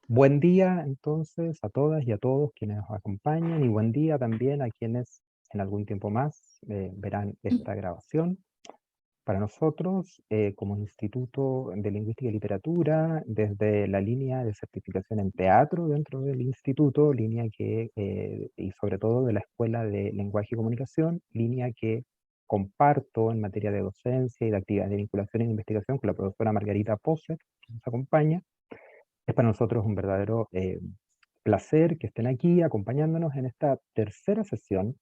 Buen día entonces a todas y a todos quienes nos acompañan y buen día también a quienes en algún tiempo más verán esta grabación. Para nosotros, como Instituto de Lingüística y Literatura, desde la línea de certificación en teatro dentro del instituto, línea que, y sobre todo de la Escuela de Lenguaje y Comunicación, línea que comparto en materia de docencia y de actividades de vinculación e investigación con la profesora Margarita Pose, que nos acompaña. Es para nosotros un verdadero placer que estén aquí acompañándonos en esta tercera sesión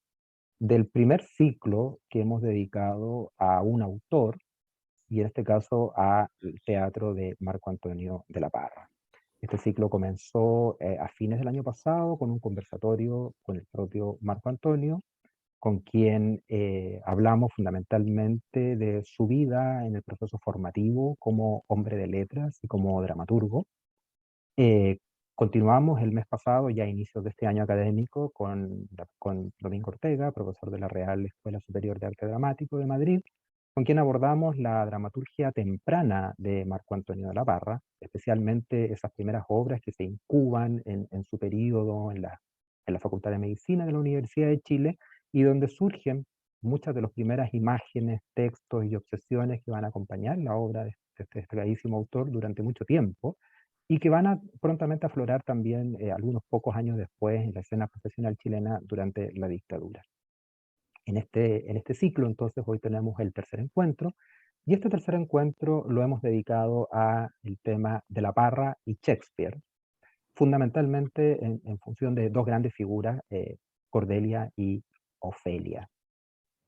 del primer ciclo que hemos dedicado a un autor, y en este caso al teatro de Marco Antonio de la Parra. Este ciclo comenzó a fines del año pasado con un conversatorio con el propio Marco Antonio, con quien hablamos fundamentalmente de su vida en el proceso formativo como hombre de letras y como dramaturgo. eh, Continuamos el mes pasado, ya a inicios de este año académico, con Domingo Ortega, profesor de la Real Escuela Superior de Arte Dramático de Madrid, con quien abordamos la dramaturgia temprana de Marco Antonio de la Parra, especialmente esas primeras obras que se incuban en su periodo en la Facultad de Medicina de la Universidad de Chile, y donde surgen muchas de las primeras imágenes, textos y obsesiones que van a acompañar la obra de este destacadísimo autor durante mucho tiempo y que van a prontamente aflorar también algunos pocos años después en la escena profesional chilena durante la dictadura. En este ciclo, entonces, hoy tenemos el tercer encuentro, y este tercer encuentro lo hemos dedicado a el tema de la Parra y Shakespeare, fundamentalmente en función de dos grandes figuras, Cordelia y Ofelia.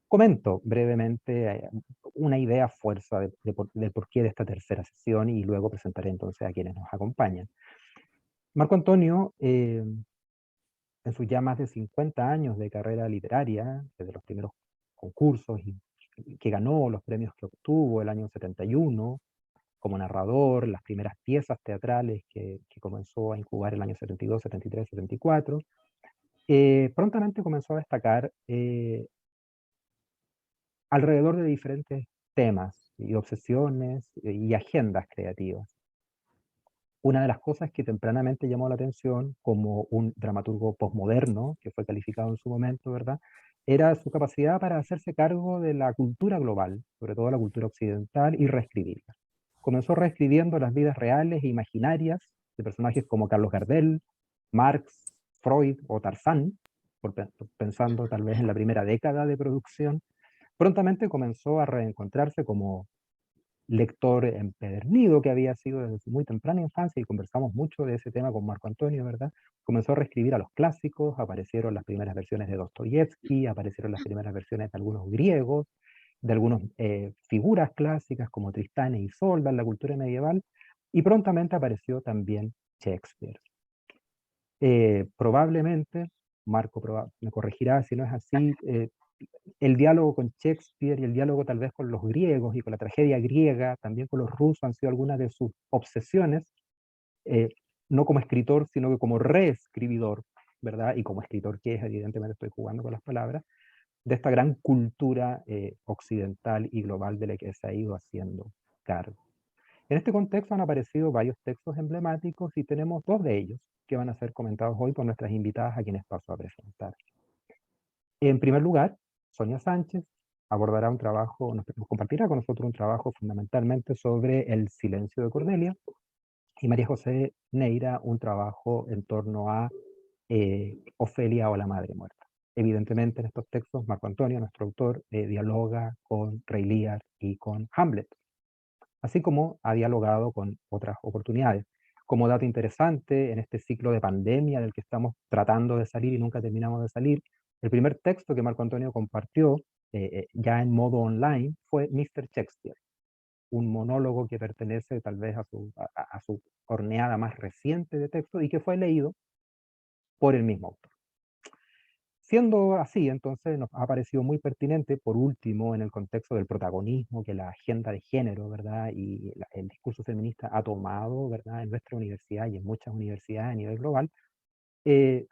Comento brevemente una idea fuerza del porqué de esta tercera sesión y luego presentaré entonces a quienes nos acompañan. Marco Antonio, en sus ya más de 50 años de carrera literaria, desde los primeros concursos y que ganó, los premios que obtuvo el año 71 como narrador, las primeras piezas teatrales que comenzó a incubar el año 72, 73, 74, prontamente comenzó a destacar alrededor de diferentes temas y obsesiones y agendas creativas. Una de las cosas que tempranamente llamó la atención como un dramaturgo posmoderno, que fue calificado en su momento, ¿verdad? Era su capacidad para hacerse cargo de la cultura global, sobre todo la cultura occidental, y reescribirla. Comenzó reescribiendo las vidas reales e imaginarias de personajes como Carlos Gardel, Marx, Freud o Tarzán, pensando tal vez en la primera década de producción. Prontamente comenzó a reencontrarse como lector empedernido que había sido desde su muy temprana infancia, y conversamos mucho de ese tema con Marco Antonio, ¿verdad? Comenzó a reescribir a los clásicos, aparecieron las primeras versiones de Dostoyevsky, aparecieron las primeras versiones de algunos griegos, de algunas figuras clásicas como Tristán e Isolda en la cultura medieval, y prontamente apareció también Shakespeare. Probablemente, Marco me corregirá si no es así, el diálogo con Shakespeare y el diálogo tal vez con los griegos y con la tragedia griega, también con los rusos, han sido algunas de sus obsesiones, eh, no como escritor, sino que como reescribidor, ¿verdad? Y como escritor que es, evidentemente estoy jugando con las palabras, de esta gran cultura occidental y global de la que se ha ido haciendo cargo. En este contexto han aparecido varios textos emblemáticos y tenemos dos de ellos que van a ser comentados hoy por nuestras invitadas a quienes paso a presentar. En primer lugar, Sonia Sánchez abordará un trabajo, nos compartirá con nosotros un trabajo fundamentalmente sobre el silencio de Cordelia, y María José Neira un trabajo en torno a Ofelia o la Madre Muerta. Evidentemente en estos textos Marco Antonio, nuestro autor, dialoga con Rey Lear y con Hamlet, así como ha dialogado con otras oportunidades. Como dato interesante, en este ciclo de pandemia del que estamos tratando de salir y nunca terminamos de salir, el primer texto que Marco Antonio compartió ya en modo online fue Mr. Shakespeare, un monólogo que pertenece tal vez a su horneada más reciente de texto y que fue leído por el mismo autor. Siendo así, entonces nos ha parecido muy pertinente, por último, en el contexto del protagonismo que la agenda de género, ¿verdad? Y el discurso feminista ha tomado, ¿verdad? En nuestra universidad y en muchas universidades a nivel global,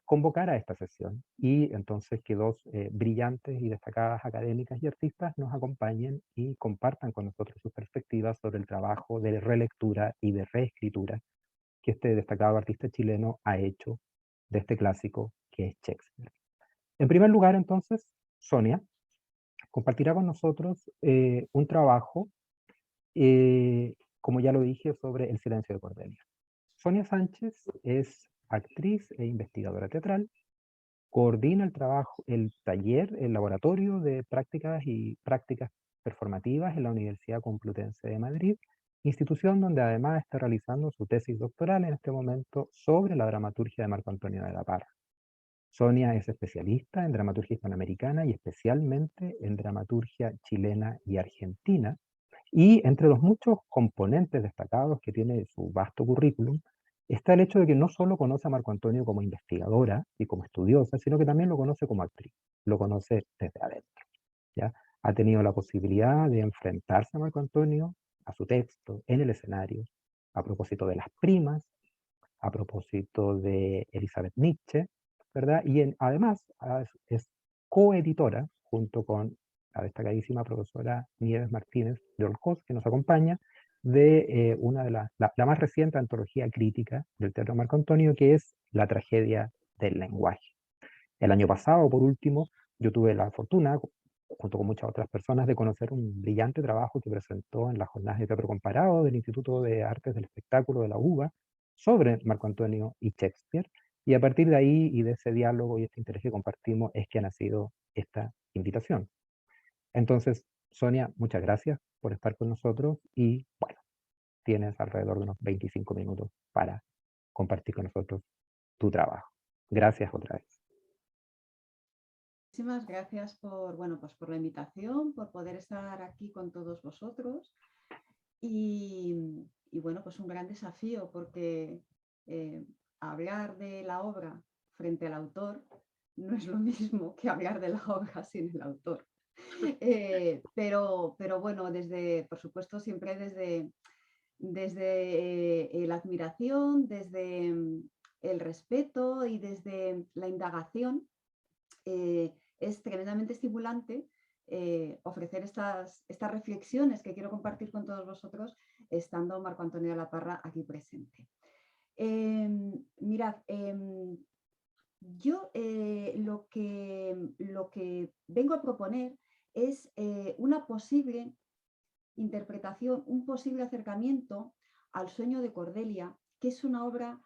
convocar a esta sesión y entonces que dos brillantes y destacadas académicas y artistas nos acompañen y compartan con nosotros sus perspectivas sobre el trabajo de relectura y de reescritura que este destacado artista chileno ha hecho de este clásico que es Shakespeare. En primer lugar, entonces, Sonia compartirá con nosotros un trabajo, como ya lo dije, sobre El silencio de Cordelia. Sonia Sánchez es actriz e investigadora teatral, coordina el trabajo, el taller, el laboratorio de prácticas performativas en la Universidad Complutense de Madrid, institución donde además está realizando su tesis doctoral en este momento sobre la dramaturgia de Marco Antonio de la Parra. Sonia es especialista en dramaturgia hispanoamericana y especialmente en dramaturgia chilena y argentina. Y entre los muchos componentes destacados que tiene su vasto currículum, está el hecho de que no solo conoce a Marco Antonio como investigadora y como estudiosa, sino que también lo conoce como actriz, lo conoce desde adentro, ¿ya? Ha tenido la posibilidad de enfrentarse a Marco Antonio, a su texto, en el escenario, a propósito de las primas, a propósito de Elizabeth Nietzsche, ¿verdad? Y además es coeditora junto con la destacadísima profesora Nieves Martínez de Olcós, que nos acompaña, de una de la más reciente antología crítica del teatro Marco Antonio, que es La tragedia del lenguaje. El año pasado, por último, yo tuve la fortuna, junto con muchas otras personas, de conocer un brillante trabajo que presentó en las jornadas de teatro comparado del Instituto de Artes del Espectáculo de la UBA sobre Marco Antonio y Shakespeare. Y a partir de ahí y de ese diálogo y este interés que compartimos es que ha nacido esta invitación. Entonces, Sonia, muchas gracias por estar con nosotros y bueno, tienes alrededor de unos 25 minutos para compartir con nosotros tu trabajo. Gracias otra vez. Muchísimas gracias por, bueno, pues por la invitación, por poder estar aquí con todos vosotros. Y bueno, pues un gran desafío porque hablar de la obra frente al autor no es lo mismo que hablar de la obra sin el autor. Pero bueno, por supuesto, siempre desde la admiración, desde el respeto y desde la indagación, es tremendamente estimulante ofrecer estas reflexiones que quiero compartir con todos vosotros, estando Marco Antonio de la Parra aquí presente. Mirad, yo lo que vengo a proponer es una posible interpretación, un posible acercamiento al sueño de Cordelia, que es una obra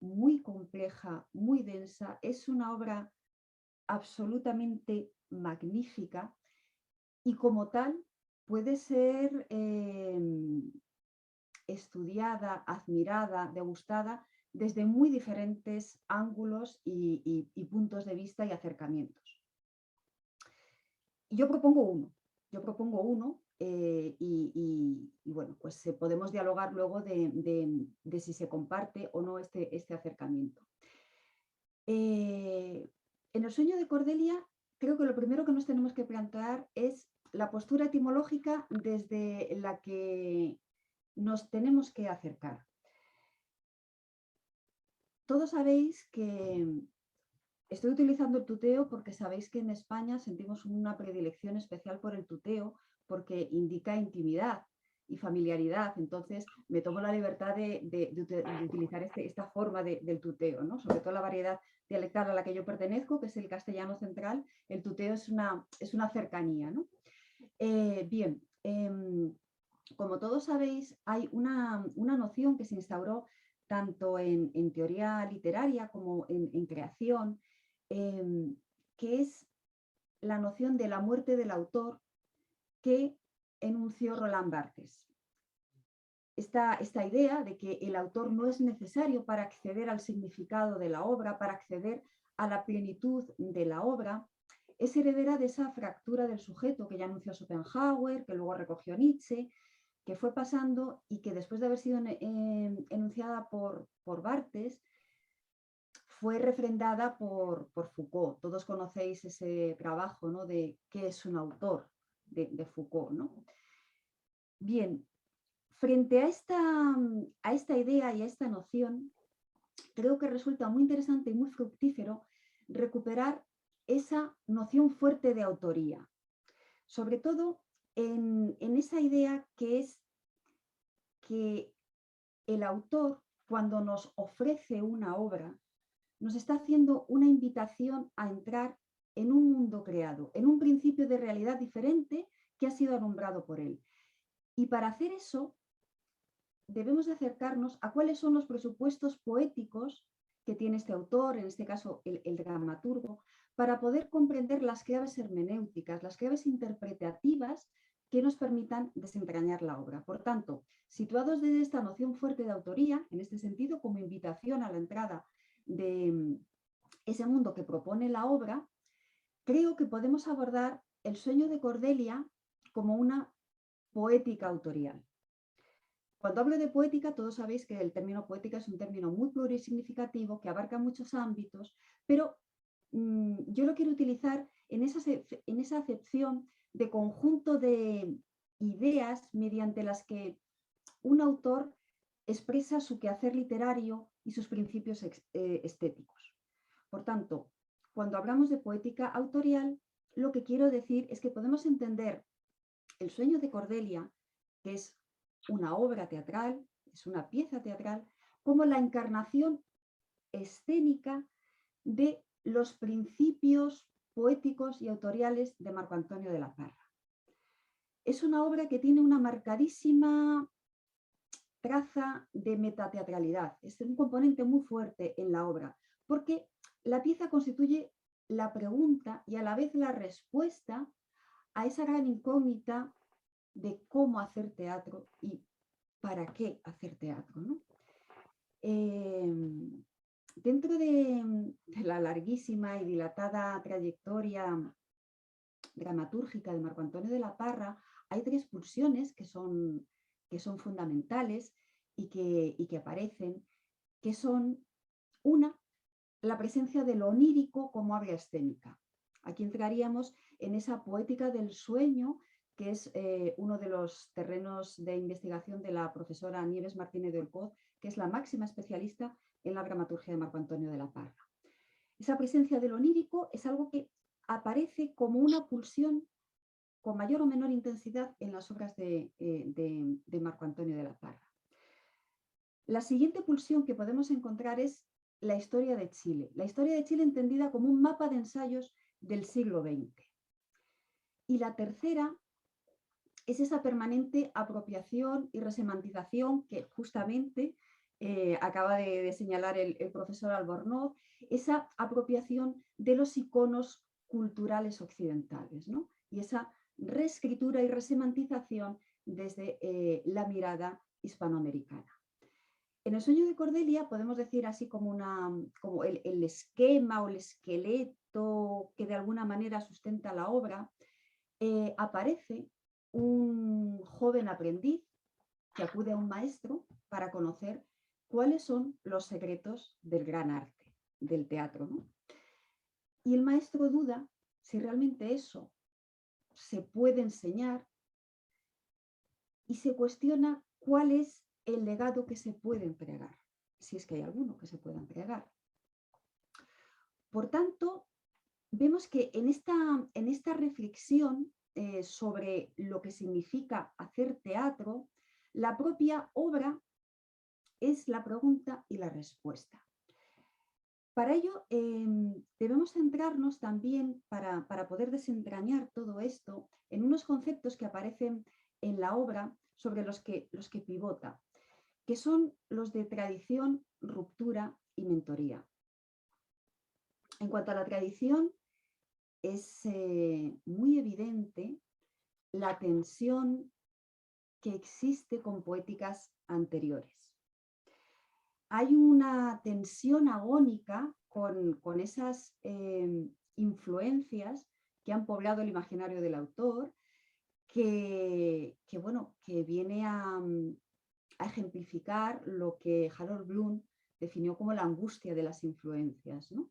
muy compleja, muy densa, es una obra absolutamente magnífica y como tal puede ser estudiada, admirada, degustada desde muy diferentes ángulos y puntos de vista y acercamientos. Yo propongo uno y bueno, pues podemos dialogar luego de si se comparte o no este acercamiento. En el sueño de Cordelia, creo que lo primero que nos tenemos que plantear es la postura etimológica desde la que nos tenemos que acercar. Todos sabéis que estoy utilizando el tuteo porque sabéis que en España sentimos una predilección especial por el tuteo porque indica intimidad y familiaridad. Entonces me tomo la libertad de utilizar esta forma del tuteo, ¿no? Sobre todo la variedad dialectal a la que yo pertenezco, que es el castellano central. El tuteo es una cercanía, ¿no? Bien, como todos sabéis, hay una noción que se instauró tanto en teoría literaria como en creación, que es la noción de la muerte del autor que enunció Roland Barthes. Esta idea de que el autor no es necesario para acceder al significado de la obra, para acceder a la plenitud de la obra, es heredera de esa fractura del sujeto que ya anunció Schopenhauer, que luego recogió Nietzsche, que fue pasando y que después de haber sido enunciada por Barthes, fue refrendada por Foucault. Todos conocéis ese trabajo, ¿no?, de qué es un autor de Foucault, ¿no? Bien, frente a esta idea y a esta noción, creo que resulta muy interesante y muy fructífero recuperar esa noción fuerte de autoría, sobre todo en esa idea que es que el autor, cuando nos ofrece una obra, nos está haciendo una invitación a entrar en un mundo creado, en un principio de realidad diferente que ha sido alumbrado por él. Y para hacer eso, debemos de acercarnos a cuáles son los presupuestos poéticos que tiene este autor, en este caso el dramaturgo, para poder comprender las claves hermenéuticas, las claves interpretativas que nos permitan desentrañar la obra. Por tanto, situados desde esta noción fuerte de autoría, en este sentido, como invitación a la entrada de ese mundo que propone la obra, creo que podemos abordar El sueño de Cordelia como una poética autorial. Cuando hablo de poética, todos sabéis que el término poética es un término muy plurisignificativo que abarca muchos ámbitos, pero yo lo quiero utilizar en esa acepción de conjunto de ideas mediante las que un autor expresa su quehacer literario y sus principios estéticos. Por tanto, cuando hablamos de poética autorial, lo que quiero decir es que podemos entender El sueño de Cordelia, que es una obra teatral, es una pieza teatral, como la encarnación escénica de los principios poéticos y autoriales de Marco Antonio de la Parra. Es una obra que tiene una marcadísima traza de metateatralidad, es un componente muy fuerte en la obra, porque la pieza constituye la pregunta y a la vez la respuesta a esa gran incógnita de cómo hacer teatro y para qué hacer teatro, ¿no? Dentro de la larguísima y dilatada trayectoria dramatúrgica de Marco Antonio de la Parra, hay tres pulsiones que son fundamentales y que aparecen, que son una, la presencia de lo onírico como área escénica. Aquí entraríamos en esa poética del sueño, que es uno de los terrenos de investigación de la profesora Nieves Martínez del Poz, que es la máxima especialista en la dramaturgia de Marco Antonio de la Parra. Esa presencia del onírico es algo que aparece como una pulsión con mayor o menor intensidad en las obras de Marco Antonio de la Parra. La siguiente pulsión que podemos encontrar es la historia de Chile. La historia de Chile entendida como un mapa de ensayos del siglo XX. Y la tercera es esa permanente apropiación y resemantización que justamente acaba de señalar el profesor Albornoz, esa apropiación de los iconos culturales occidentales, ¿no? Y esa reescritura y resemantización desde la mirada hispanoamericana. En El sueño de Cordelia podemos decir así como el esquema o el esqueleto que de alguna manera sustenta la obra, aparece un joven aprendiz que acude a un maestro para conocer cuáles son los secretos del gran arte, del teatro, ¿no? Y el maestro duda si realmente eso se puede enseñar y se cuestiona cuál es el legado que se puede entregar, si es que hay alguno que se pueda entregar. Por tanto, vemos que en esta reflexión sobre lo que significa hacer teatro, la propia obra es la pregunta y la respuesta. Para ello, debemos centrarnos también, para poder desentrañar todo esto, en unos conceptos que aparecen en la obra sobre los que pivota, que son los de tradición, ruptura y mentoría. En cuanto a la tradición, es muy evidente la tensión que existe con poéticas anteriores. Hay una tensión agónica con esas influencias que han poblado el imaginario del autor, que viene a ejemplificar lo que Harold Bloom definió como la angustia de las influencias, ¿no?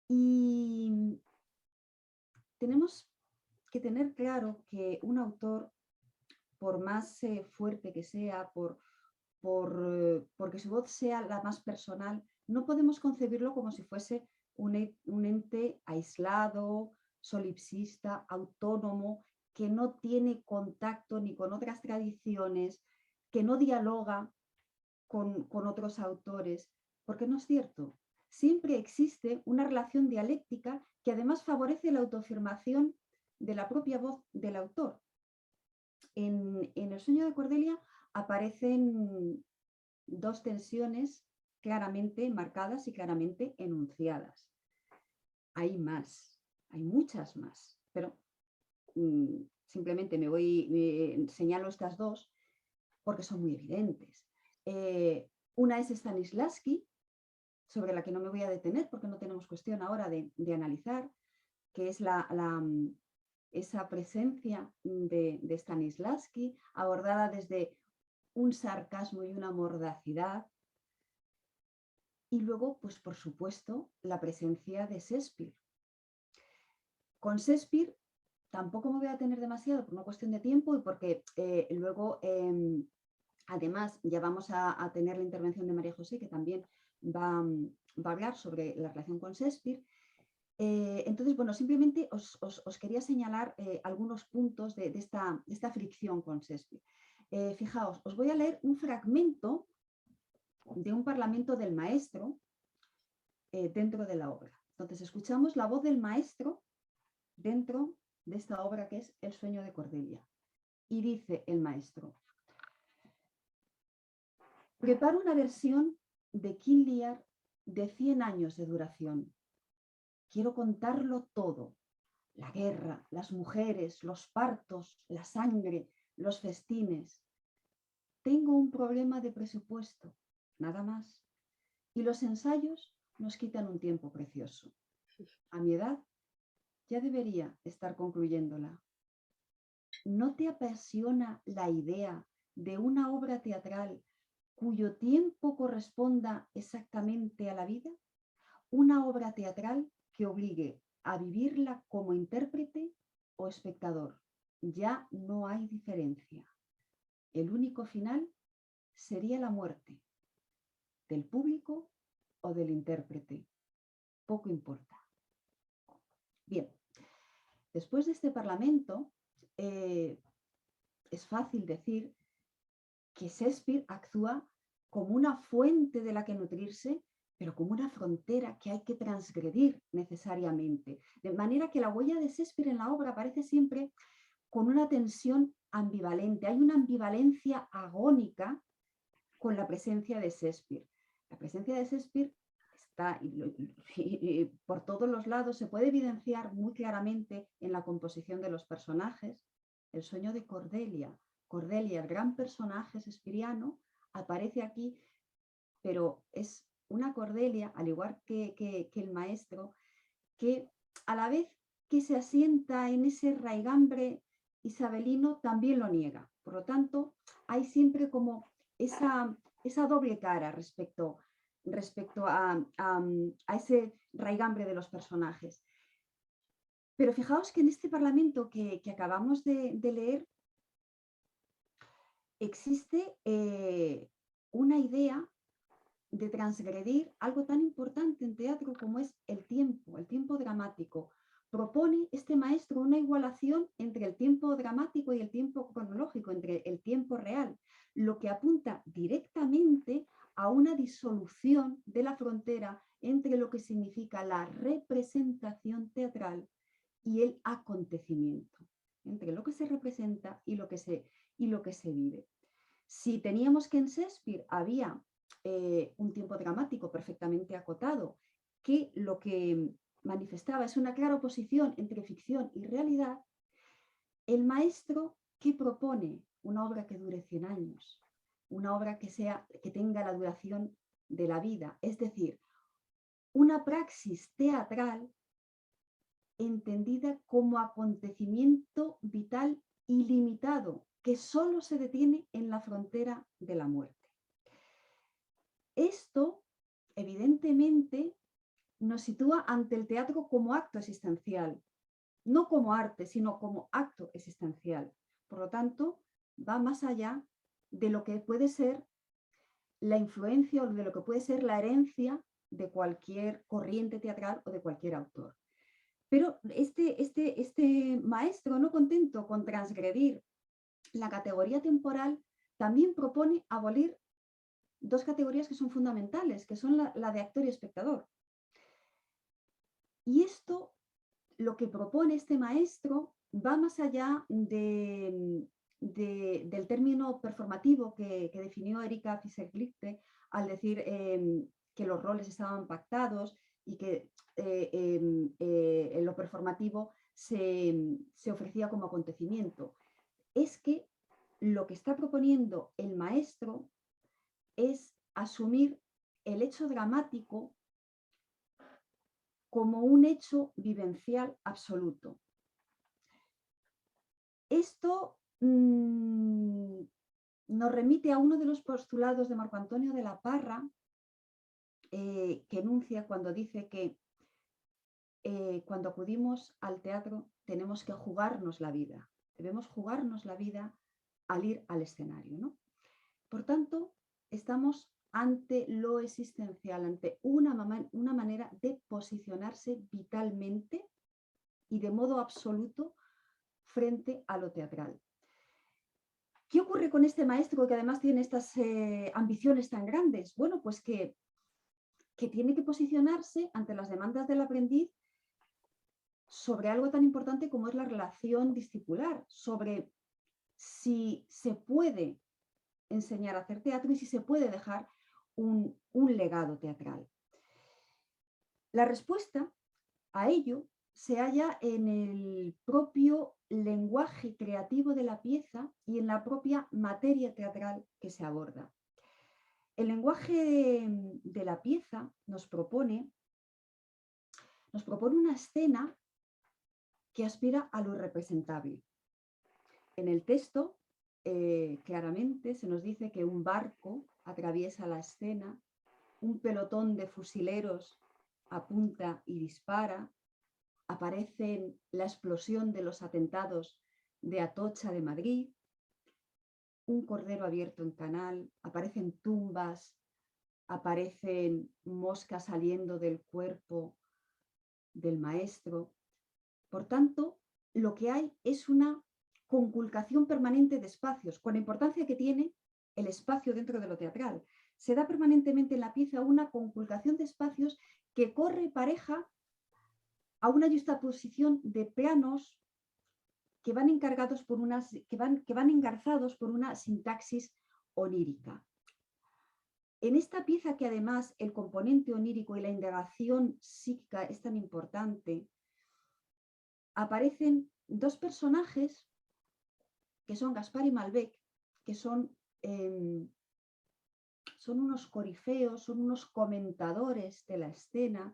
Y tenemos que tener claro que un autor, por más fuerte que sea, porque su voz sea la más personal, no podemos concebirlo como si fuese un ente aislado, solipsista, autónomo, que no tiene contacto ni con otras tradiciones, que no dialoga con otros autores, porque no es cierto. Siempre existe una relación dialéctica que además favorece la autoafirmación de la propia voz del autor. En El sueño de Cordelia aparecen dos tensiones claramente marcadas y claramente enunciadas. Hay más, hay muchas más, pero simplemente señalo estas dos porque son muy evidentes. Una es Stanislavski, sobre la que no me voy a detener porque no tenemos cuestión ahora de analizar, que es esa presencia de Stanislavski abordada desde un sarcasmo y una mordacidad. Y luego, pues por supuesto, la presencia de Shakespeare. Con Shakespeare tampoco me voy a tener demasiado por una cuestión de tiempo y porque luego, además, ya vamos a tener la intervención de María José, que también va a hablar sobre la relación con Shakespeare. Entonces, bueno, simplemente os quería señalar algunos puntos de esta fricción con Shakespeare. Fijaos, os voy a leer un fragmento de un parlamento del maestro dentro de la obra. Entonces, escuchamos la voz del maestro dentro de esta obra que es El sueño de Cordelia. Y dice el maestro: preparo una versión de King Lear de 100 años de duración. Quiero contarlo todo: la guerra, las mujeres, los partos, la sangre, los festines. Tengo un problema de presupuesto, nada más. Y los ensayos nos quitan un tiempo precioso. A mi edad ya debería estar concluyéndola. ¿No te apasiona la idea de una obra teatral cuyo tiempo corresponda exactamente a la vida? Una obra teatral que obligue a vivirla como intérprete o espectador. Ya no hay diferencia. El único final sería la muerte del público o del intérprete. Poco importa. Bien, después de este parlamento, es fácil decir que Shakespeare actúa como una fuente de la que nutrirse, pero como una frontera que hay que transgredir necesariamente. De manera que la huella de Shakespeare en la obra aparece siempre con una tensión ambivalente. Hay una ambivalencia agónica con la presencia de Shakespeare. La presencia de Shakespeare está y por todos los lados, se puede evidenciar muy claramente en la composición de los personajes. El sueño de Cordelia. Cordelia, el gran personaje shakespeariano, aparece aquí, pero es una Cordelia, al igual que el maestro, que a la vez que se asienta en ese raigambre isabelino, también lo niega. Por lo tanto, hay siempre como esa doble cara respecto a ese raigambre de los personajes. Pero fijaos que en este parlamento que acabamos de leer existe una idea de transgredir algo tan importante en teatro como es el tiempo dramático. Propone este maestro una igualación entre el tiempo dramático y el tiempo cronológico, entre el tiempo real, lo que apunta directamente a una disolución de la frontera entre lo que significa la representación teatral y el acontecimiento, entre lo que se representa y lo que se vive. Si teníamos que en Shakespeare había un tiempo dramático perfectamente acotado, que lo que manifestaba es una clara oposición entre ficción y realidad, el maestro, ¿qué propone? Una obra que dure 100 años, una obra que tenga la duración de la vida, es decir, una praxis teatral entendida como acontecimiento vital ilimitado, que solo se detiene en la frontera de la muerte. Esto, evidentemente, nos sitúa ante el teatro como acto existencial, no como arte, sino como acto existencial. Por lo tanto, va más allá de lo que puede ser la influencia o de lo que puede ser la herencia de cualquier corriente teatral o de cualquier autor. Pero este maestro, no contento con transgredir la categoría temporal, también propone abolir dos categorías que son fundamentales, que son la de actor y espectador. Y esto, lo que propone este maestro, va más allá del término performativo que definió Erika Fischer-Lichte al decir que los roles estaban pactados y que en lo performativo se ofrecía como acontecimiento. Es que lo que está proponiendo el maestro es asumir el hecho dramático como un hecho vivencial absoluto. Esto nos remite a uno de los postulados de Marco Antonio de la Parra, que enuncia cuando dice que cuando acudimos al teatro tenemos que jugarnos la vida. Debemos jugarnos la vida al ir al escenario, ¿no? Por tanto, estamos ante lo existencial, ante una manera de posicionarse vitalmente y de modo absoluto frente a lo teatral. ¿Qué ocurre con este maestro que además tiene estas ambiciones tan grandes? Bueno, pues que tiene que posicionarse ante las demandas del aprendiz sobre algo tan importante como es la relación discipular, sobre si se puede enseñar a hacer teatro y si se puede dejar un legado teatral. La respuesta a ello se halla en el propio lenguaje creativo de la pieza y en la propia materia teatral que se aborda. El lenguaje de la pieza nos propone una escena que aspira a lo irrepresentable. En el texto, claramente se nos dice que un barco atraviesa la escena, un pelotón de fusileros apunta y dispara, aparece la explosión de los atentados de Atocha de Madrid, un cordero abierto en canal, aparecen tumbas, aparecen moscas saliendo del cuerpo del maestro. Por tanto, lo que hay es una conculcación permanente de espacios, con la importancia que tiene el espacio dentro de lo teatral. Se da permanentemente en la pieza una conculcación de espacios que corre pareja a una juxtaposición de planos que van engarzados por una sintaxis onírica. En esta pieza, que además el componente onírico y la indagación psíquica es tan importante, aparecen dos personajes que son Gaspar y Malbec, que son unos corifeos, son unos comentadores de la escena,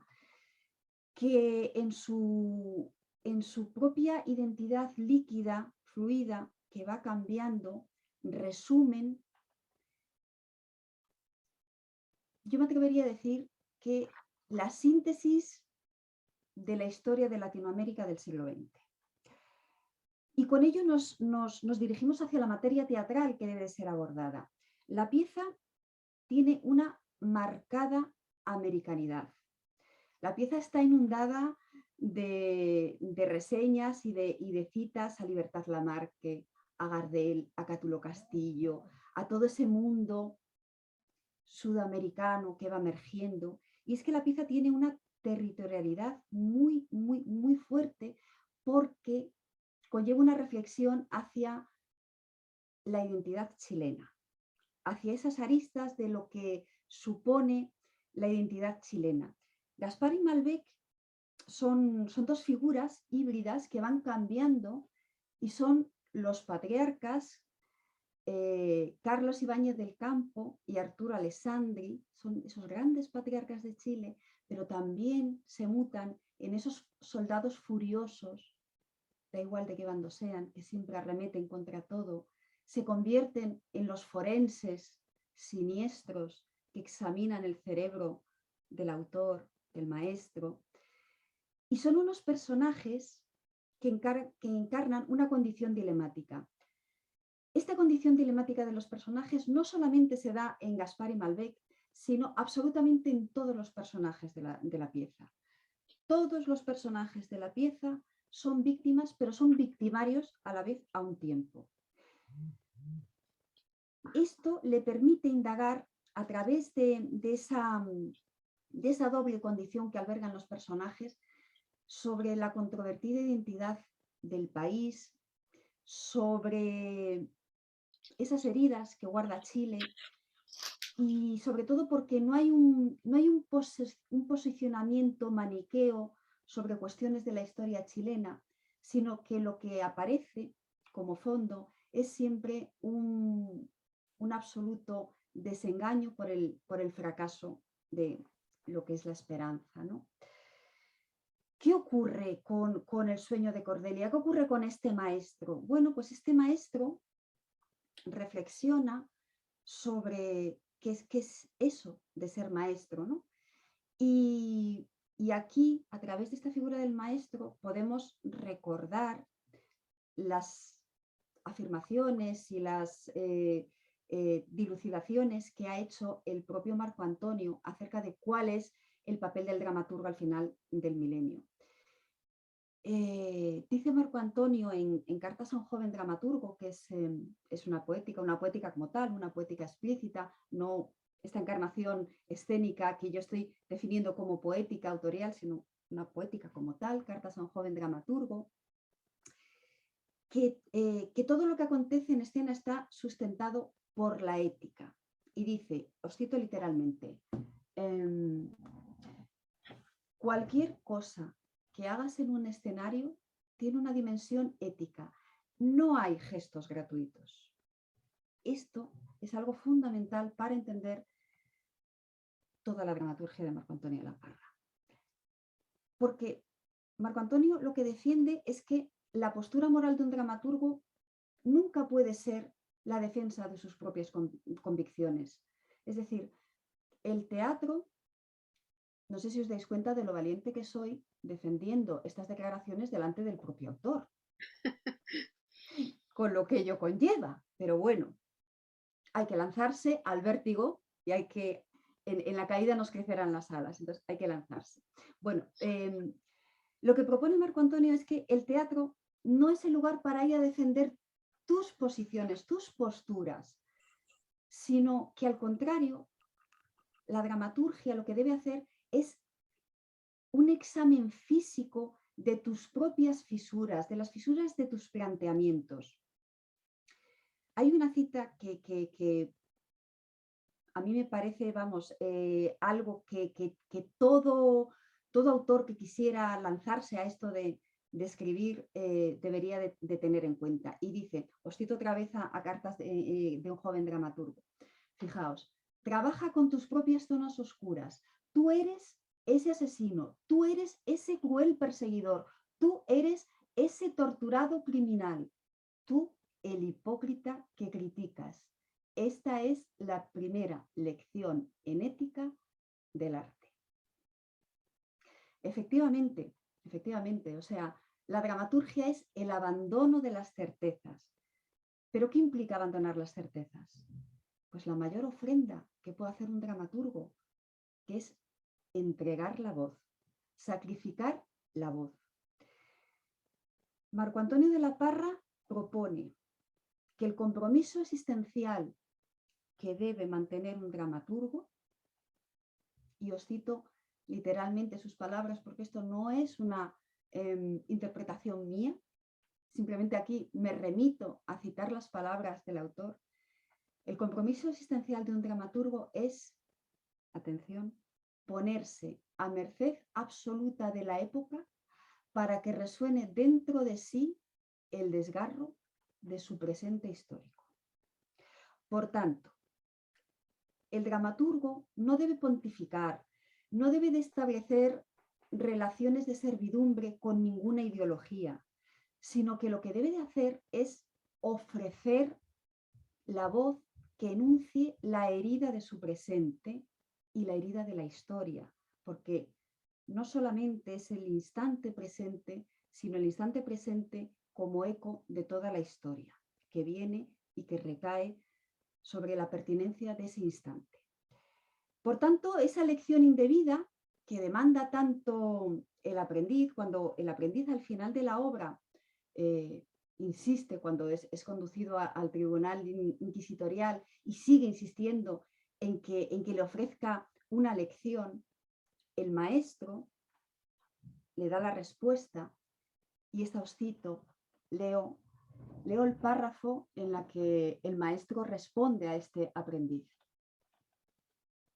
que en su propia identidad líquida, fluida, que va cambiando, resumen. Yo me atrevería a decir que la síntesis de la historia de Latinoamérica del siglo XX. Y con ello nos dirigimos hacia la materia teatral que debe ser abordada. La pieza tiene una marcada americanidad. La pieza está inundada de reseñas y de citas a Libertad Lamarque, a Gardel, a Cátulo Castillo, a todo ese mundo sudamericano que va emergiendo. Y es que la pieza tiene una territorialidad muy, muy, muy fuerte porque conlleva una reflexión hacia la identidad chilena, hacia esas aristas de lo que supone la identidad chilena. Gaspar y Malbec son dos figuras híbridas que van cambiando y son los patriarcas Carlos Ibáñez del Campo y Arturo Alessandri, son esos grandes patriarcas de Chile, pero también se mutan en esos soldados furiosos, da igual de qué bando sean, que siempre arremeten contra todo, se convierten en los forenses siniestros que examinan el cerebro del autor, del maestro, y son unos personajes que encarnan una condición dilemática. Esta condición dilemática de los personajes no solamente se da en Gaspar y Malbec, sino absolutamente en todos los personajes de la pieza. Todos los personajes de la pieza son víctimas, pero son victimarios a la vez a un tiempo. Esto le permite indagar a través de esa doble condición que albergan los personajes, sobre la controvertida identidad del país, sobre esas heridas que guarda Chile y sobre todo porque no hay un posicionamiento maniqueo sobre cuestiones de la historia chilena, sino que lo que aparece como fondo es siempre un absoluto desengaño por el fracaso de lo que es la esperanza, ¿no? ¿Qué ocurre con el sueño de Cordelia? ¿Qué ocurre con este maestro? Bueno, pues este maestro reflexiona sobre qué es eso de ser maestro, ¿no? Y aquí, a través de esta figura del maestro, podemos recordar las afirmaciones y las dilucidaciones que ha hecho el propio Marco Antonio acerca de cuál es el papel del dramaturgo al final del milenio. Dice Marco Antonio en Cartas a un joven dramaturgo, que es una poética como tal, una poética explícita, no esta encarnación escénica que yo estoy definiendo como poética autorial, sino una poética como tal, Cartas a un joven dramaturgo, que todo lo que acontece en escena está sustentado por la ética. Y dice, os cito literalmente, cualquier cosa que hagas en un escenario tiene una dimensión ética. No hay gestos gratuitos. Esto es algo fundamental para entender toda la dramaturgia de Marco Antonio de la Parra. Porque Marco Antonio lo que defiende es que la postura moral de un dramaturgo nunca puede ser la defensa de sus propias convicciones. Es decir, el teatro, no sé si os dais cuenta de lo valiente que soy defendiendo estas declaraciones delante del propio autor, con lo que ello conlleva. Pero bueno, hay que lanzarse al vértigo y hay que, en la caída nos crecerán las alas, entonces hay que lanzarse. Bueno, lo que propone Marco Antonio es que el teatro no es el lugar para ir a defender tus posiciones, tus posturas, sino que al contrario, la dramaturgia lo que debe hacer es un examen físico de tus propias fisuras, de las fisuras de tus planteamientos. Hay una cita que a mí me parece, vamos, algo que todo autor que quisiera lanzarse a esto de escribir debería de tener en cuenta. Y dice, os cito otra vez a Cartas de un joven dramaturgo. Fijaos, trabaja con tus propias zonas oscuras. Tú eres ese asesino, tú eres ese cruel perseguidor, tú eres ese torturado criminal, tú el hipócrita que criticas. Esta es la primera lección en ética del arte. Efectivamente, o sea, la dramaturgia es el abandono de las certezas. ¿Pero qué implica abandonar las certezas? Pues la mayor ofrenda que puede hacer un dramaturgo, que es entregar la voz, sacrificar la voz. Marco Antonio de la Parra propone que el compromiso existencial que debe mantener un dramaturgo, y os cito literalmente sus palabras porque esto no es una interpretación mía, simplemente aquí me remito a citar las palabras del autor. El compromiso existencial de un dramaturgo es, atención, ponerse a merced absoluta de la época para que resuene dentro de sí el desgarro de su presente histórico. Por tanto, el dramaturgo no debe pontificar, no debe de establecer relaciones de servidumbre con ninguna ideología, sino que lo que debe de hacer es ofrecer la voz que enuncie la herida de su presente y la herida de la historia, porque no solamente es el instante presente, sino el instante presente como eco de toda la historia, que viene y que recae sobre la pertinencia de ese instante. Por tanto, esa lección indebida que demanda tanto el aprendiz, cuando el aprendiz al final de la obra insiste, cuando es conducido al tribunal inquisitorial y sigue insistiendo en que le ofrezca una lección, el maestro le da la respuesta y esta os cito, leo el párrafo en la que el maestro responde a este aprendiz.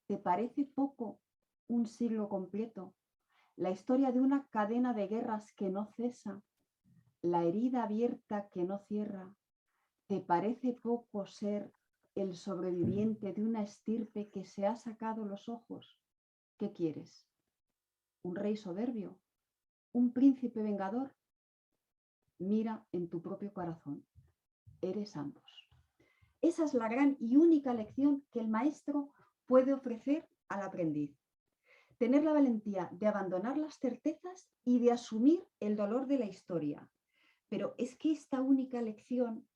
¿Te parece poco un siglo completo? La historia de una cadena de guerras que no cesa, la herida abierta que no cierra. ¿Te parece poco ser el sobreviviente de una estirpe que se ha sacado los ojos? ¿Qué quieres? ¿Un rey soberbio? ¿Un príncipe vengador? Mira en tu propio corazón. Eres ambos. Esa es la gran y única lección que el maestro puede ofrecer al aprendiz. Tener la valentía de abandonar las certezas y de asumir el dolor de la historia. Pero es que esta única lección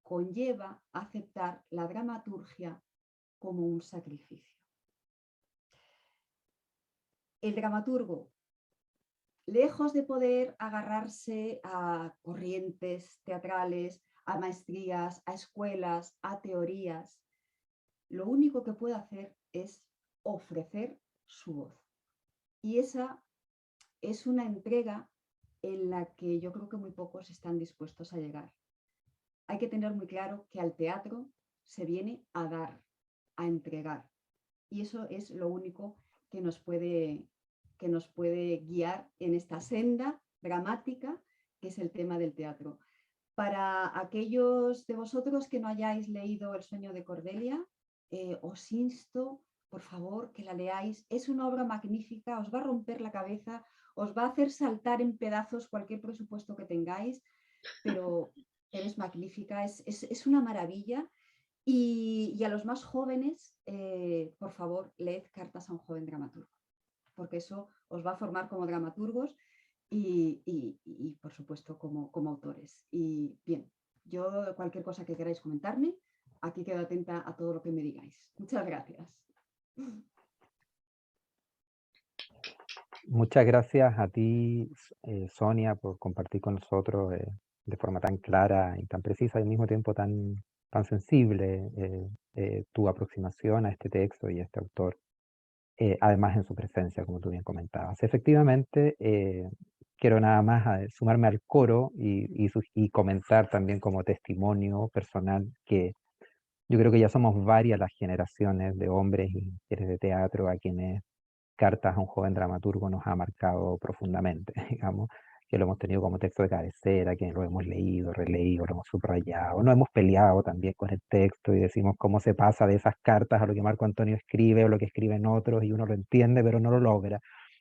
conlleva aceptar la dramaturgia como un sacrificio. El dramaturgo, lejos de poder agarrarse a corrientes teatrales, a maestrías, a escuelas, a teorías, lo único que puede hacer es ofrecer su voz. Y esa es una entrega en la que yo creo que muy pocos están dispuestos a llegar. Hay que tener muy claro que al teatro se viene a dar, a entregar. Y eso es lo único que nos puede guiar en esta senda dramática que es el tema del teatro. Para aquellos de vosotros que no hayáis leído El sueño de Cordelia, os insto, por favor, que la leáis. Es una obra magnífica, os va a romper la cabeza, os va a hacer saltar en pedazos cualquier presupuesto que tengáis, pero es magnífica, es una maravilla. Y a los más jóvenes, por favor, leed Cartas a un joven dramaturgo, porque eso os va a formar como dramaturgos y por supuesto, como autores. Y bien, yo cualquier cosa que queráis comentarme, aquí quedo atenta a todo lo que me digáis. Muchas gracias. Muchas gracias a ti, Sonia, por compartir con nosotros de forma tan clara y tan precisa y al mismo tiempo tan sensible tu aproximación a este texto y a este autor, además en su presencia, como tú bien comentabas. Efectivamente, quiero nada más sumarme al coro y comentar también como testimonio personal que yo creo que ya somos varias las generaciones de hombres y mujeres de teatro a quienes Cartas a un joven dramaturgo nos ha marcado profundamente, digamos, que lo hemos tenido como texto de cabecera, que lo hemos leído, releído, lo hemos subrayado, nos hemos peleado también con el texto y decimos cómo se pasa de esas cartas a lo que Marco Antonio escribe o lo que escriben otros y uno lo entiende pero no lo logra.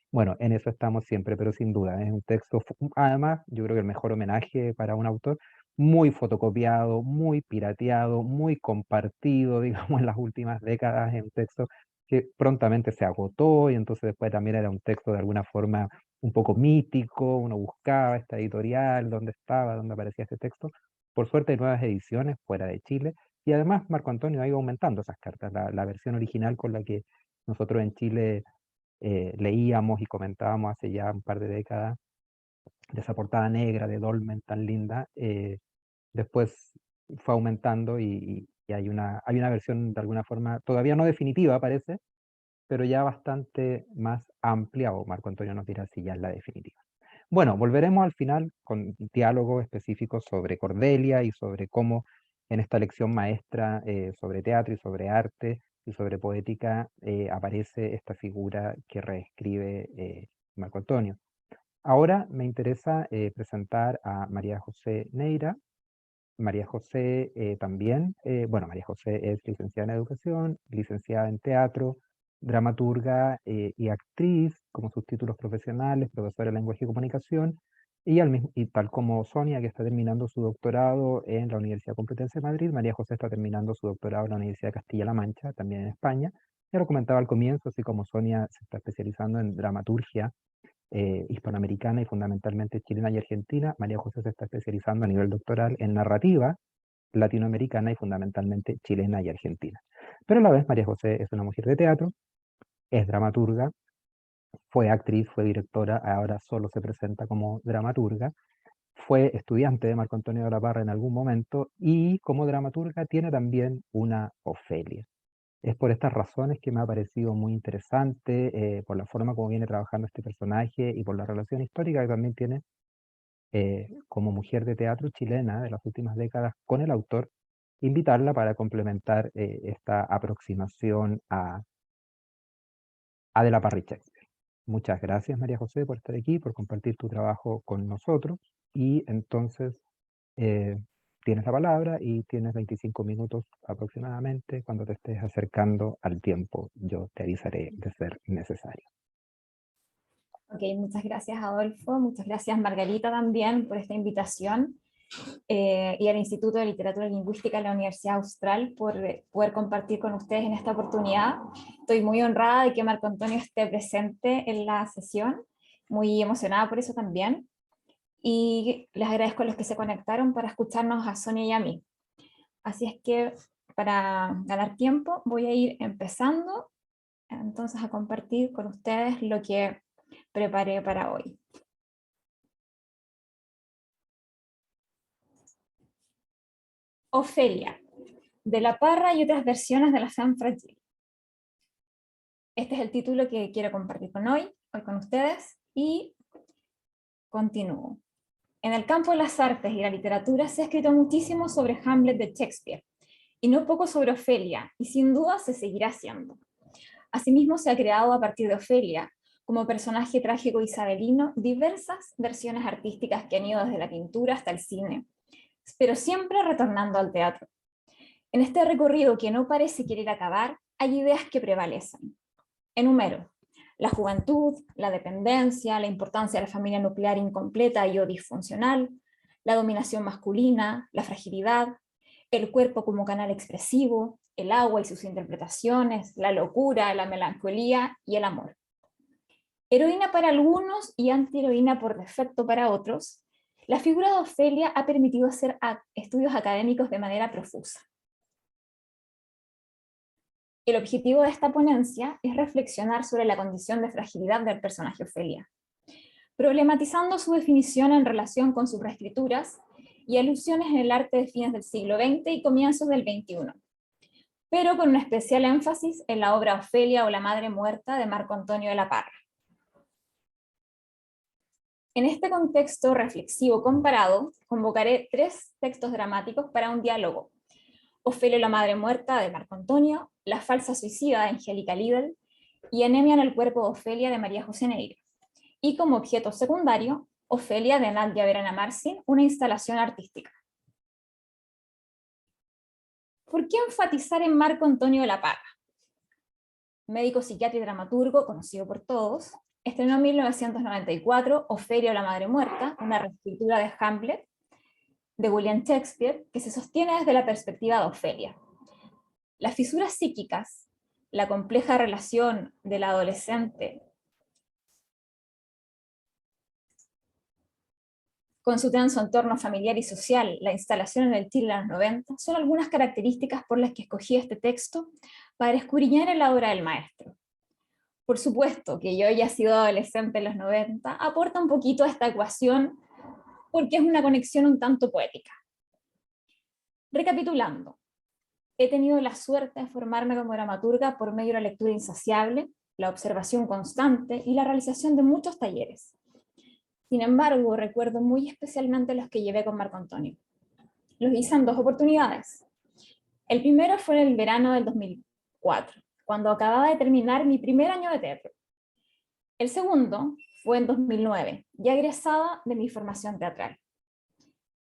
Bueno, en eso estamos siempre, pero sin duda, es un texto, además, yo creo que el mejor homenaje para un autor, muy fotocopiado, muy pirateado, muy compartido, digamos, en las últimas décadas, en texto que prontamente se agotó y entonces después también era un texto de alguna forma un poco mítico, uno buscaba esta editorial, dónde estaba, dónde aparecía este texto. Por suerte hay nuevas ediciones fuera de Chile y además Marco Antonio ha ido aumentando esas cartas. La versión original con la que nosotros en Chile leíamos y comentábamos hace ya un par de décadas, de esa portada negra de Dolmen tan linda, después fue aumentando y hay una versión de alguna forma, todavía no definitiva parece, pero ya bastante más amplia, o Marco Antonio nos dirá si ya es la definitiva. Bueno, volveremos al final con diálogos específicos sobre Cordelia y sobre cómo en esta lección maestra sobre teatro y sobre arte y sobre poética aparece esta figura que reescribe Marco Antonio. Ahora me interesa presentar a María José Neira. María José también, bueno, María José es licenciada en educación, licenciada en teatro, dramaturga y actriz, como sus títulos profesionales, profesora de lenguaje y comunicación, y tal como Sonia, que está terminando su doctorado en la Universidad Complutense de Madrid, María José está terminando su doctorado en la Universidad de Castilla-La Mancha, también en España. Ya lo comentaba al comienzo, así como Sonia se está especializando en dramaturgia hispanoamericana y fundamentalmente chilena y argentina, María José se está especializando a nivel doctoral en narrativa latinoamericana y fundamentalmente chilena y argentina. Pero a la vez María José es una mujer de teatro, es dramaturga, fue actriz, fue directora, ahora solo se presenta como dramaturga, fue estudiante de Marco Antonio de la Parra en algún momento y como dramaturga tiene también una Ofelia. Es por estas razones que me ha parecido muy interesante, por la forma como viene trabajando este personaje y por la relación histórica que también tiene como mujer de teatro chilena de las últimas décadas con el autor, invitarla para complementar esta aproximación a De la Parra y Shakespeare. Muchas gracias, María José, por estar aquí, por compartir tu trabajo con nosotros. Y entonces eh, tienes la palabra y tienes 25 minutos aproximadamente. Cuando te estés acercando al tiempo, yo te avisaré de ser necesario. Ok, muchas gracias Adolfo, muchas gracias Margarita también por esta invitación y al Instituto de Literatura y Lingüística de la Universidad Austral por poder compartir con ustedes en esta oportunidad. Estoy muy honrada de que Marco Antonio esté presente en la sesión, muy emocionada por eso también, y les agradezco a los que se conectaron para escucharnos a Sonia y a mí. Así es que para ganar tiempo voy a ir empezando entonces a compartir con ustedes lo que preparé para hoy. Ofelia, de la Parra y otras versiones de la Femme Fragile. Este es el título que quiero compartir hoy con ustedes, y continúo. En el campo de las artes y la literatura se ha escrito muchísimo sobre Hamlet de Shakespeare, y no poco sobre Ofelia, y sin duda se seguirá haciendo. Asimismo se ha creado a partir de Ofelia, como personaje trágico isabelino, diversas versiones artísticas que han ido desde la pintura hasta el cine, pero siempre retornando al teatro. En este recorrido que no parece querer acabar, hay ideas que prevalecen. Enumero: la juventud, la dependencia, la importancia de la familia nuclear incompleta y o disfuncional, la dominación masculina, la fragilidad, el cuerpo como canal expresivo, el agua y sus interpretaciones, la locura, la melancolía y el amor. Heroína para algunos y antiheroína por defecto para otros, la figura de Ofelia ha permitido hacer estudios académicos de manera profusa. El objetivo de esta ponencia es reflexionar sobre la condición de fragilidad del personaje Ofelia, problematizando su definición en relación con sus reescrituras y alusiones en el arte de fines del siglo XX y comienzos del XXI, pero con un especial énfasis en la obra Ofelia o la Madre Muerta de Marco Antonio de la Parra. En este contexto reflexivo comparado, convocaré 3 textos dramáticos para un diálogo: Ofelia la Madre Muerta de Marco Antonio, La Falsa Suicida de Angélica Lidl y Anemia en el Cuerpo de Ofelia de María José Neira. Y como objeto secundario, Ofelia de Nadia Verana Marcin, una instalación artística. ¿Por qué enfatizar en Marco Antonio de la Parra? Médico, psiquiatra y dramaturgo, conocido por todos, estrenó en 1994 Ofelia o la Madre Muerta, una reescritura de Hamlet de William Shakespeare, que se sostiene desde la perspectiva de Ofelia. Las fisuras psíquicas, la compleja relación de la adolescente con su tenso entorno familiar y social, la instalación en el Chile de los 90, son algunas características por las que escogí este texto para escudriñar en la obra del maestro. Por supuesto que yo ya he sido adolescente en los 90, aporta un poquito a esta ecuación porque es una conexión un tanto poética. Recapitulando, he tenido la suerte de formarme como dramaturga por medio de la lectura insaciable, la observación constante y la realización de muchos talleres. Sin embargo, recuerdo muy especialmente los que llevé con Marco Antonio. Los hice en 2 oportunidades. El primero fue en el verano del 2004, cuando acababa de terminar mi primer año de teatro. El segundo fue en 2009, ya egresada de mi formación teatral.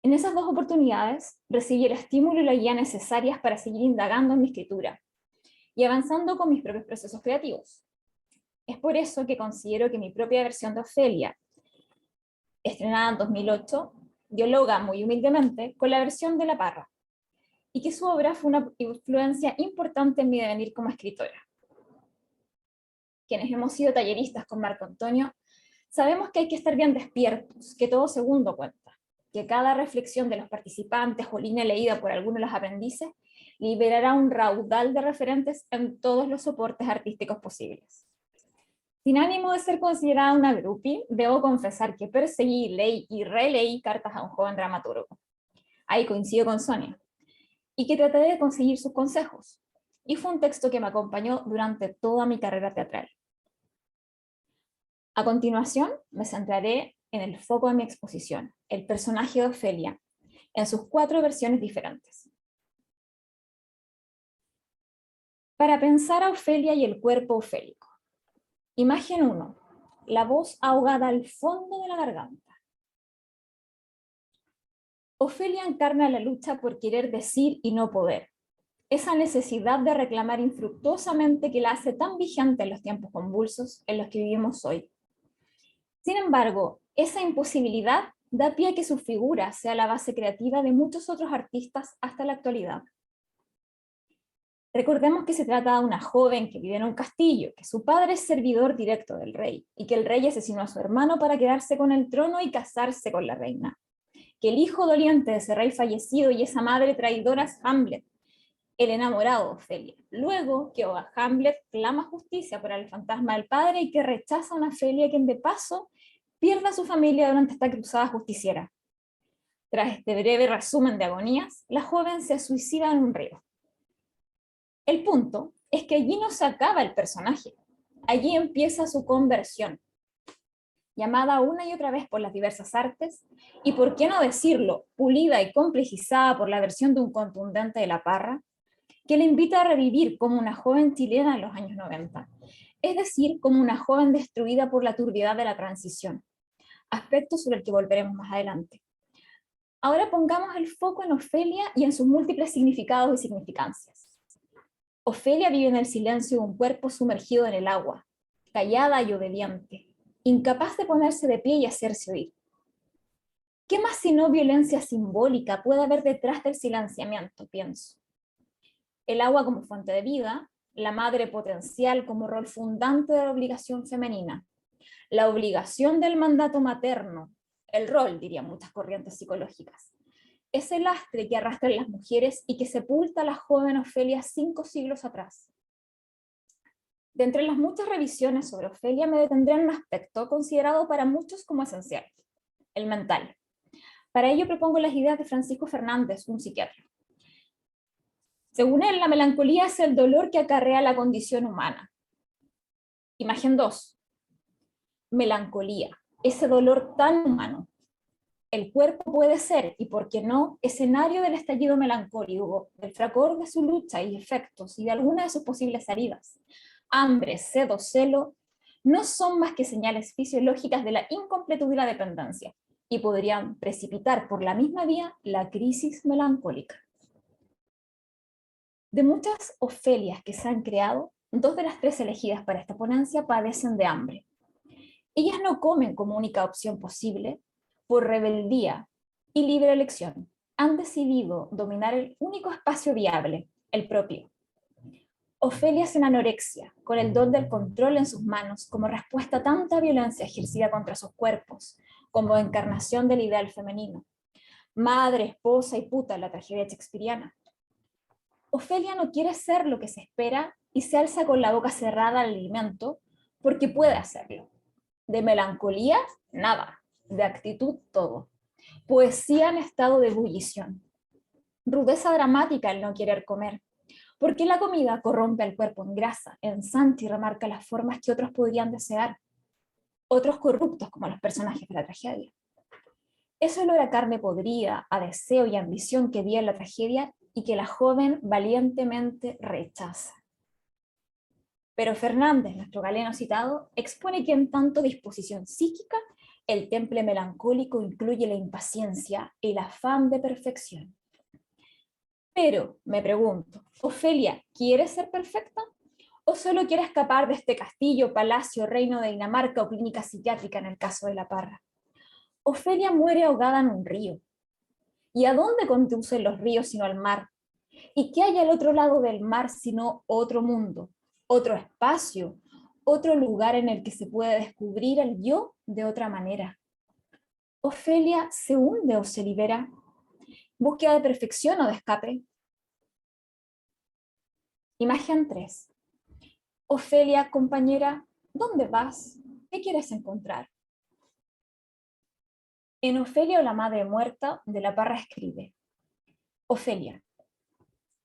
En esas 2 oportunidades recibí el estímulo y la guía necesarias para seguir indagando en mi escritura y avanzando con mis propios procesos creativos. Es por eso que considero que mi propia versión de Ofelia, estrenada en 2008, dialoga muy humildemente con la versión de la Parra, y que su obra fue una influencia importante en mi devenir como escritora. Quienes hemos sido talleristas con Marco Antonio, sabemos que hay que estar bien despiertos, que todo segundo cuenta, que cada reflexión de los participantes o línea leída por alguno de los aprendices liberará un raudal de referentes en todos los soportes artísticos posibles. Sin ánimo de ser considerada una groupie, debo confesar que perseguí, leí y releí cartas a un joven dramaturgo. Ahí coincido con Sonia. Y que traté de conseguir sus consejos. y fue un texto que me acompañó durante toda mi carrera teatral. A continuación, me centraré en el foco de mi exposición, el personaje de Ofelia, en sus 4 versiones diferentes. Para pensar a Ofelia y el cuerpo ofélico. Imagen 1. La voz ahogada al fondo de la garganta. Ofelia encarna la lucha por querer decir y no poder. Esa necesidad de reclamar infructuosamente que la hace tan vigente en los tiempos convulsos en los que vivimos hoy. Sin embargo, esa imposibilidad da pie a que su figura sea la base creativa de muchos otros artistas hasta la actualidad. Recordemos que se trata de una joven que vive en un castillo, que su padre es servidor directo del rey, y que el rey asesinó a su hermano para quedarse con el trono y casarse con la reina. Que el hijo doliente de ese rey fallecido y esa madre traidora es Hamlet, el enamorado de Ofelia. Luego que Hamlet clama justicia por el fantasma del padre y que rechaza a una Ofelia quien de paso pierde a su familia durante esta cruzada justiciera. Tras este breve resumen de agonías, la joven se suicida en un río. El punto es que allí no se acaba el personaje, allí empieza su conversión, llamada una y otra vez por las diversas artes, y por qué no decirlo, pulida y complejizada por la versión de un contundente de la Parra, que le invita a revivir como una joven chilena en los años 90, es decir, como una joven destruida por la turbiedad de la transición, aspecto sobre el que volveremos más adelante. Ahora pongamos el foco en Ofelia y en sus múltiples significados y significancias. Ofelia vive en el silencio de un cuerpo sumergido en el agua, callada y obediente, incapaz de ponerse de pie y hacerse oír. ¿Qué más sino violencia simbólica puede haber detrás del silenciamiento, pienso? El agua como fuente de vida, la madre potencial como rol fundante de la obligación femenina, la obligación del mandato materno, el rol, dirían muchas corrientes psicológicas, ese lastre que arrastran las mujeres y que sepulta a la joven Ofelia 5 siglos atrás. De entre las muchas revisiones sobre Ofelia me detendré en un aspecto considerado para muchos como esencial, el mental. Para ello propongo las ideas de Francisco Fernández, un psiquiatra. Según él, la melancolía es el dolor que acarrea la condición humana. Imagen 2. Melancolía, ese dolor tan humano. El cuerpo puede ser, y por qué no, escenario del estallido melancólico, del fragor de su lucha y efectos, y de alguna de sus posibles heridas. Hambre, sed o celo, no son más que señales fisiológicas de la incompletud y la dependencia, y podrían precipitar por la misma vía la crisis melancólica. De muchas Ofelias que se han creado, 2 de las 3 elegidas para esta ponencia padecen de hambre. Ellas no comen como única opción posible, por rebeldía y libre elección. Han decidido dominar el único espacio viable, el propio. Ofelia es en anorexia, con el don del control en sus manos como respuesta a tanta violencia ejercida contra sus cuerpos, como encarnación del ideal femenino. Madre, esposa y puta en la tragedia shakespeariana. Ofelia no quiere ser lo que se espera y se alza con la boca cerrada al alimento porque puede hacerlo. De melancolía, nada. De actitud, todo. Poesía en estado de ebullición. Rudeza dramática el no querer comer. Porque la comida corrompe al cuerpo en grasa, ensancha y remarca las formas que otros podrían desear. Otros corruptos como los personajes de la tragedia. Es olor a carne podrida, a deseo y ambición que vi en la tragedia y que la joven valientemente rechaza. Pero Fernández, nuestro galeno citado, expone que en tanto disposición psíquica, el temple melancólico incluye la impaciencia, el afán de perfección. Pero, me pregunto, ¿Ofelia quiere ser perfecta? ¿O solo quiere escapar de este castillo, palacio, reino de Dinamarca o clínica psiquiátrica en el caso de la Parra? Ofelia muere ahogada en un río. ¿Y a dónde conducen los ríos sino al mar? ¿Y qué hay al otro lado del mar sino otro mundo, otro espacio, otro lugar en el que se puede descubrir el yo de otra manera? ¿Ofelia se hunde o se libera? ¿Búsqueda de perfección o de escape? Imagen 3. Ofelia, compañera, ¿dónde vas? ¿Qué quieres encontrar? En Ofelia o la madre muerta, de la Parra escribe: Ofelia,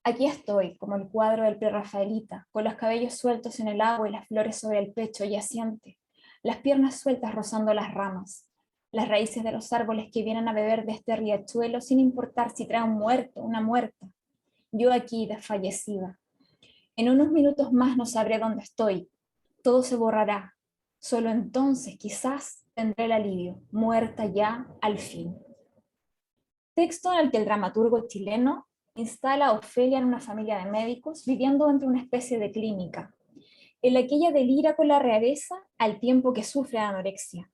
Aquí estoy, como el cuadro del prerrafaelita, con los cabellos sueltos en el agua y las flores sobre el pecho yaciente, las piernas sueltas rozando las ramas, las raíces de los árboles que vienen a beber de este riachuelo sin importar si trae un muerto, una muerta. Yo aquí, desfallecida. En unos minutos más no sabré dónde estoy. Todo se borrará. Solo entonces, quizás, tendré el alivio, muerta ya, al fin. Texto en el que el dramaturgo chileno instala a Ofelia en una familia de médicos viviendo dentro de una especie de clínica, en la que ella delira con la realeza al tiempo que sufre de anorexia.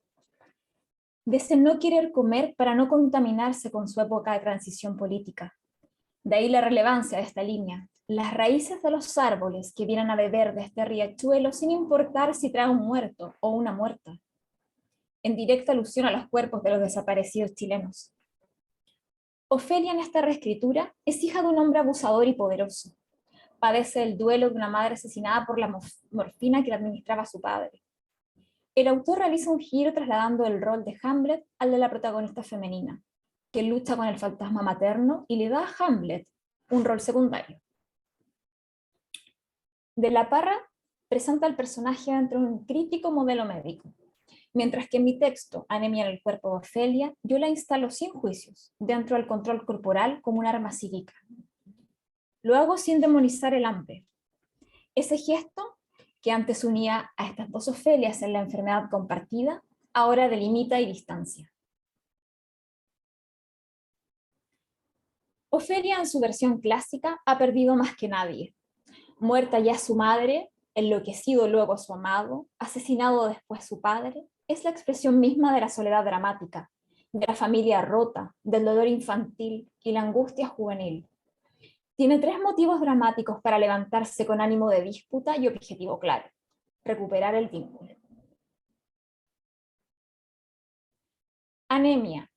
De ese no querer comer para no contaminarse con su época de transición política. De ahí la relevancia de esta línea. Las raíces de los árboles que vienen a beber de este riachuelo sin importar si trae un muerto o una muerta. En directa alusión a los cuerpos de los desaparecidos chilenos. Ofelia en esta reescritura es hija de un hombre abusador y poderoso. Padece el duelo de una madre asesinada por la morfina que le administraba su padre. El autor realiza un giro trasladando el rol de Hamlet al de la protagonista femenina, que lucha con el fantasma materno y le da a Hamlet un rol secundario. De la Parra presenta al personaje dentro de un crítico modelo médico, mientras que en mi texto, Anemia en el cuerpo de Ofelia, yo la instalo sin juicios, dentro del control corporal como un arma psíquica. Lo hago sin demonizar el hambre. Ese gesto, que antes unía a estas dos Ofelias en la enfermedad compartida, ahora delimita y distancia. Ofelia en su versión clásica ha perdido más que nadie. Muerta ya su madre, enloquecido luego su amado, asesinado después su padre, es la expresión misma de la soledad dramática, de la familia rota, del dolor infantil y la angustia juvenil. Tiene tres motivos dramáticos para levantarse con ánimo de disputa y objetivo claro: recuperar el vínculo. Anemia,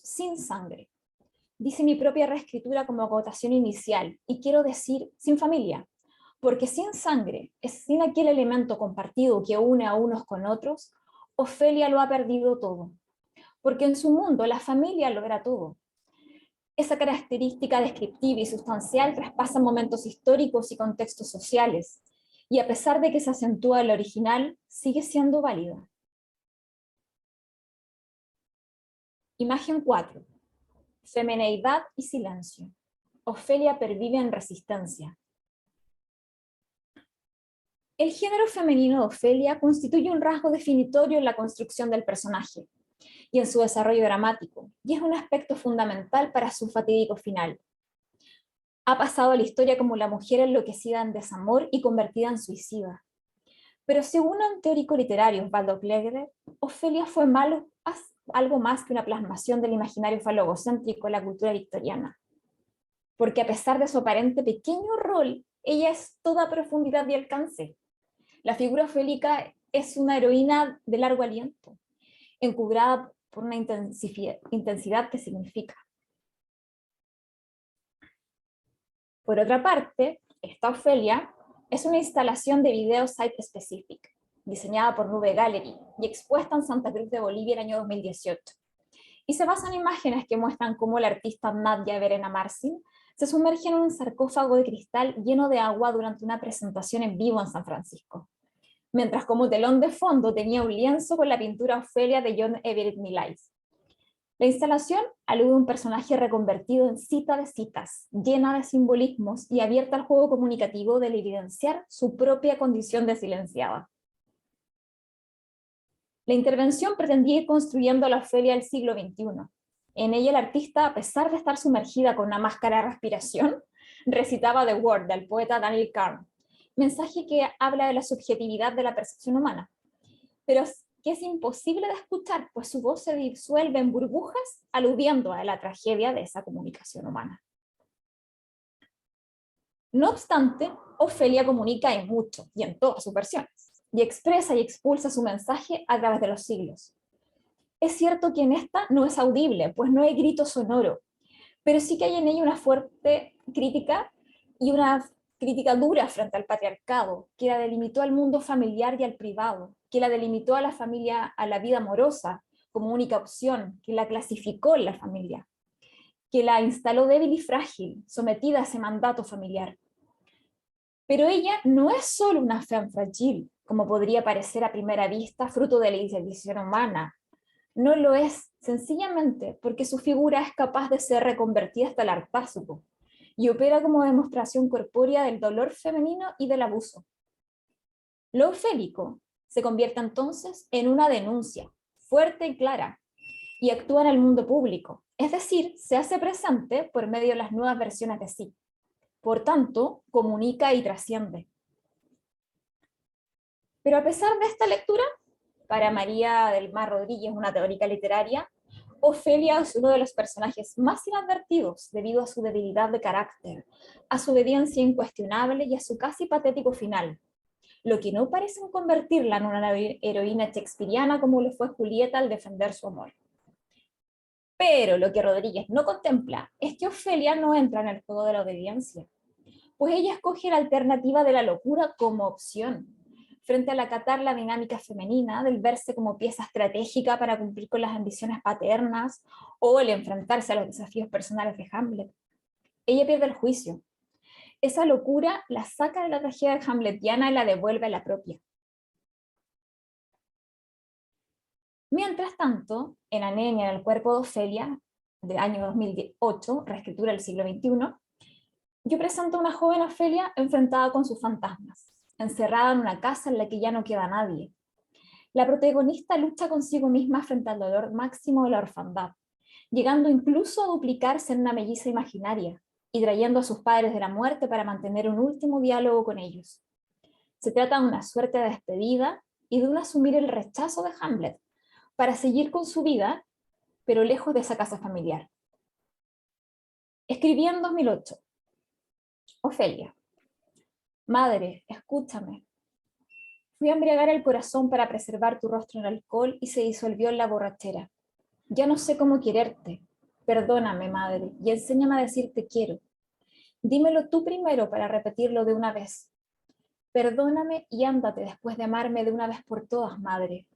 sin sangre. Dice mi propia reescritura como acotación inicial, y quiero decir sin familia, porque sin sangre, es sin aquel elemento compartido que une a unos con otros, Ofelia lo ha perdido todo, porque en su mundo la familia lo era todo. Esa característica descriptiva y sustancial traspasa momentos históricos y contextos sociales, y a pesar de que se acentúa el original, sigue siendo válida. Imagen 4. Femineidad y silencio. Ofelia pervive en resistencia. El género femenino de Ofelia constituye un rasgo definitorio en la construcción del personaje y en su desarrollo dramático, y es un aspecto fundamental para su fatídico final. Ha pasado a la historia como la mujer enloquecida en desamor y convertida en suicida. Pero según un teórico literario, Osvaldo Klegler, Ofelia fue algo más que una plasmación del imaginario falogocéntrico en la cultura victoriana. Porque a pesar de su aparente pequeño rol, ella es toda profundidad y alcance. La figura ofélica es una heroína de largo aliento, encubrada por una intensidad que significa. Por otra parte, esta Ofelia es una instalación de video site-specific, diseñada por Nube Gallery y expuesta en Santa Cruz de Bolivia en el año 2018. Y se basa en imágenes que muestran cómo la artista Nadia Verena Marcin se sumerge en un sarcófago de cristal lleno de agua durante una presentación en vivo en San Francisco, mientras como telón de fondo tenía un lienzo con la pintura Ofelia de John Everett Millais. La instalación alude a un personaje reconvertido en cita de citas, llena de simbolismos y abierta al juego comunicativo de evidenciar su propia condición de silenciada. La intervención pretendía ir construyendo la Ofelia del siglo XXI. En ella el artista, a pesar de estar sumergida con una máscara de respiración, recitaba The Word del poeta Daniel Kahn, mensaje que habla de la subjetividad de la percepción humana, pero que es imposible de escuchar, pues su voz se disuelve en burbujas, aludiendo a la tragedia de esa comunicación humana. No obstante, Ofelia comunica en mucho y en todas sus versiones, y expresa y expulsa su mensaje a través de los siglos. Es cierto que en esta no es audible, pues no hay grito sonoro, pero sí que hay en ella una fuerte crítica y una crítica dura frente al patriarcado, que la delimitó al mundo familiar y al privado, que la delimitó a la familia, a la vida amorosa como única opción, que la clasificó en la familia. que la instaló débil y frágil, sometida a ese mandato familiar. Pero ella no es solo una femme fragile, como podría parecer a primera vista, fruto de la idealización humana. No lo es, sencillamente porque su figura es capaz de ser reconvertida hasta el hartazgo y opera como demostración corpórea del dolor femenino y del abuso. Lo ofélico se convierte entonces en una denuncia fuerte y clara y actúa en el mundo público, es decir, se hace presente por medio de las nuevas versiones de sí. Por tanto, comunica y trasciende. Pero a pesar de esta lectura, para María del Mar Rodríguez, una teórica literaria, Ofelia es uno de los personajes más inadvertidos debido a su debilidad de carácter, a su obediencia incuestionable y a su casi patético final, lo que no parece convertirla en una heroína shakespeariana como lo fue Julieta al defender su amor. Pero lo que Rodríguez no contempla es que Ofelia no entra en el juego de la obediencia, pues ella escoge la alternativa de la locura como opción, frente al acatar la dinámica femenina del verse como pieza estratégica para cumplir con las ambiciones paternas o el enfrentarse a los desafíos personales de Hamlet. Ella pierde el juicio. Esa locura la saca de la tragedia hamletiana y la devuelve a la propia. Mientras tanto, en Anemia en el cuerpo de Ofelia, del año 2008, reescritura del siglo XXI, yo presento a una joven Ofelia enfrentada con sus fantasmas, encerrada en una casa en la que ya no queda nadie. La protagonista lucha consigo misma frente al dolor máximo de la orfandad, llegando incluso a duplicarse en una melliza imaginaria y trayendo a sus padres de la muerte para mantener un último diálogo con ellos. Se trata de una suerte de despedida y de un asumir el rechazo de Hamlet para seguir con su vida, pero lejos de esa casa familiar. Escribí en 2008. Ofelia. Madre, escúchame. Fui a embriagar el corazón para preservar tu rostro en alcohol y se disolvió en la borrachera. Ya no sé cómo quererte. Perdóname, madre, y enséñame a decir te quiero. Dímelo tú primero para repetirlo de una vez. Perdóname y ándate después de amarme de una vez por todas, madre.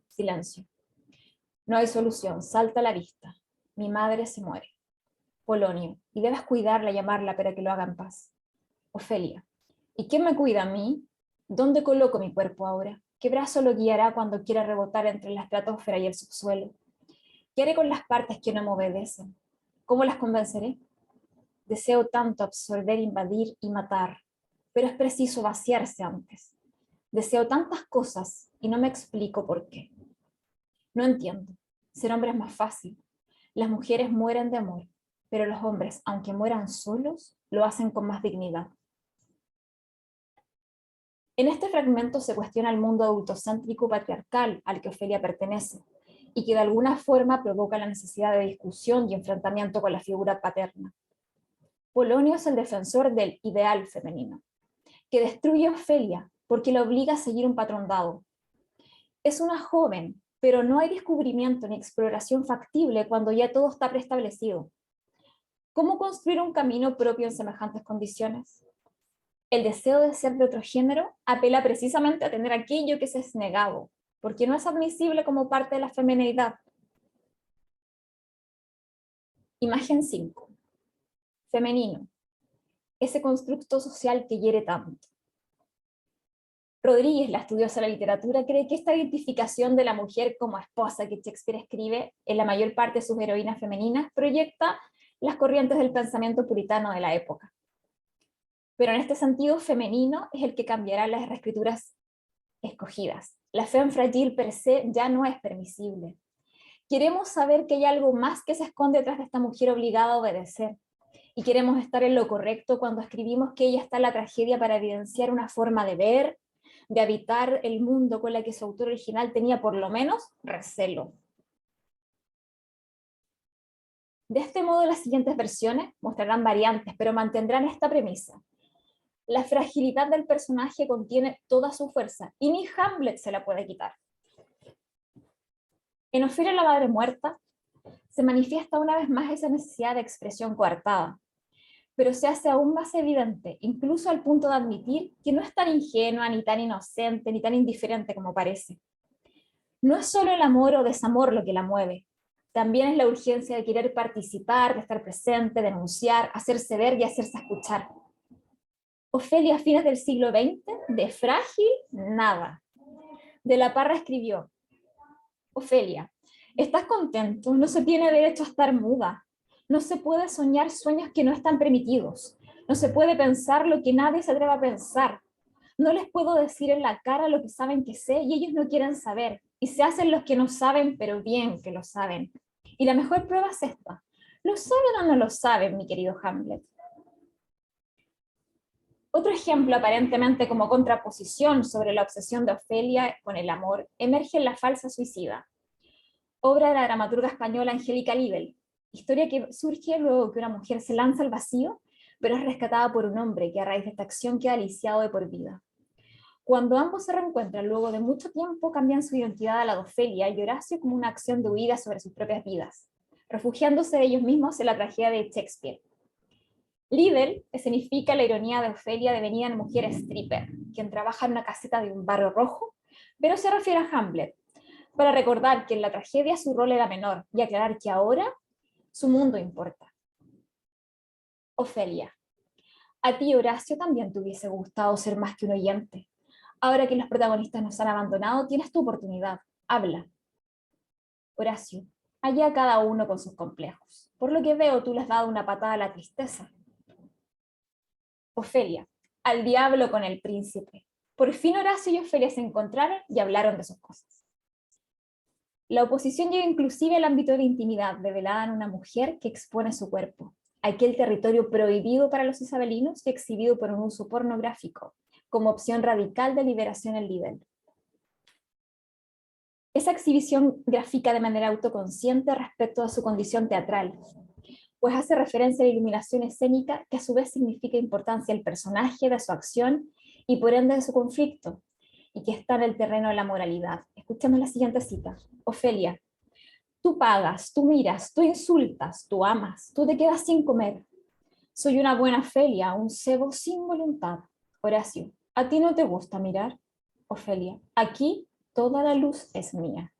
Silencio. No hay solución, salta a la vista. Mi madre se muere. Polonio, y debes cuidarla y amarla para que lo haga en paz. Ofelia, ¿y quién me cuida a mí? ¿Dónde coloco mi cuerpo ahora? ¿Qué brazo lo guiará cuando quiera rebotar entre la estratosfera y el subsuelo? ¿Qué haré con las partes que no me obedecen? ¿Cómo las convenceré? Deseo tanto absorber, invadir y matar, pero es preciso vaciarse antes. Deseo tantas cosas y no me explico por qué. No entiendo. Ser hombre es más fácil. Las mujeres mueren de amor, pero los hombres, aunque mueran solos, lo hacen con más dignidad. En este fragmento se cuestiona el mundo adultocéntrico patriarcal al que Ofelia pertenece, y que de alguna forma provoca la necesidad de discusión y enfrentamiento con la figura paterna. Polonio es el defensor del ideal femenino, que destruye a Ofelia porque la obliga a seguir un patrón dado. Es una joven, pero no hay descubrimiento ni exploración factible cuando ya todo está preestablecido. ¿Cómo construir un camino propio en semejantes condiciones? El deseo de ser de otro género apela precisamente a tener aquello que se es negado, porque no es admisible como parte de la feminidad. Imagen 5. Femenino. Ese constructo social que hiere tanto. Rodríguez, la estudiosa de la literatura, cree que esta identificación de la mujer como esposa que Shakespeare escribe en la mayor parte de sus heroínas femeninas proyecta las corrientes del pensamiento puritano de la época. Pero en este sentido, femenino es el que cambiará las reescrituras escogidas. La femme fragile per se ya no es permisible. Queremos saber que hay algo más que se esconde detrás de esta mujer obligada a obedecer. Y queremos estar en lo correcto cuando escribimos que ella está en la tragedia para evidenciar una forma de ver, de habitar el mundo con la que su autor original tenía por lo menos recelo. De este modo, las siguientes versiones mostrarán variantes, pero mantendrán esta premisa. La fragilidad del personaje contiene toda su fuerza, y ni Hamlet se la puede quitar. En Ofelia la madre muerta, se manifiesta una vez más esa necesidad de expresión coartada, pero se hace aún más evidente, incluso al punto de admitir que no es tan ingenua, ni tan inocente, ni tan indiferente como parece. No es solo el amor o desamor lo que la mueve, También es la urgencia de querer participar, de estar presente, denunciar, hacerse ver y hacerse escuchar. Ofelia, a fines del siglo XX, de frágil, nada. De la Parra escribió: Ofelia, ¿estás contento? No se tiene derecho a estar muda. No se puede soñar sueños que no están permitidos. No se puede pensar lo que nadie se atreve a pensar. No les puedo decir en la cara lo que saben que sé y ellos no quieren saber. Y se hacen los que no saben, pero bien que lo saben. Y la mejor prueba es esta. ¿Lo saben o no lo saben, mi querido Hamlet? Otro ejemplo aparentemente como contraposición sobre la obsesión de Ofelia con el amor emerge en La falsa suicida, obra de la dramaturga española Angélica Lidl, historia que surge luego que una mujer se lanza al vacío, pero es rescatada por un hombre que a raíz de esta acción queda lisiado de por vida. Cuando ambos se reencuentran luego de mucho tiempo, cambian su identidad a la de Ofelia y Horacio como una acción de huida sobre sus propias vidas, refugiándose de ellos mismos en la tragedia de Shakespeare. Lidl escenifica la ironía de Ofelia devenida en mujer stripper, quien trabaja en una caseta de un barrio rojo, pero se refiere a Hamlet, para recordar que en la tragedia su rol era menor y aclarar que ahora su mundo importa. Ofelia, a ti, Horacio, también te hubiese gustado ser más que un oyente. Ahora que los protagonistas nos han abandonado, tienes tu oportunidad. Habla. Horacio, allá cada uno con sus complejos. Por lo que veo, tú le has dado una patada a la tristeza. Ofelia, al diablo con el príncipe. Por fin Horacio y Ofelia se encontraron y hablaron de sus cosas. La oposición llega inclusive al ámbito de la intimidad, revelada en una mujer que expone su cuerpo, aquel territorio prohibido para los isabelinos y exhibido por un uso pornográfico, como opción radical de liberación en Lidl. Esa exhibición grafica de manera autoconsciente respecto a su condición teatral, pues hace referencia a la iluminación escénica que a su vez significa importancia del personaje, de su acción y por ende de su conflicto, y que está en el terreno de la moralidad. Escuchemos la siguiente cita. Ofelia, tú pagas, tú miras, tú insultas, tú amas, tú te quedas sin comer. Soy una buena Ofelia, un cebo sin voluntad. Horacio, ¿a ti no te gusta mirar? Ofelia, aquí toda la luz es mía.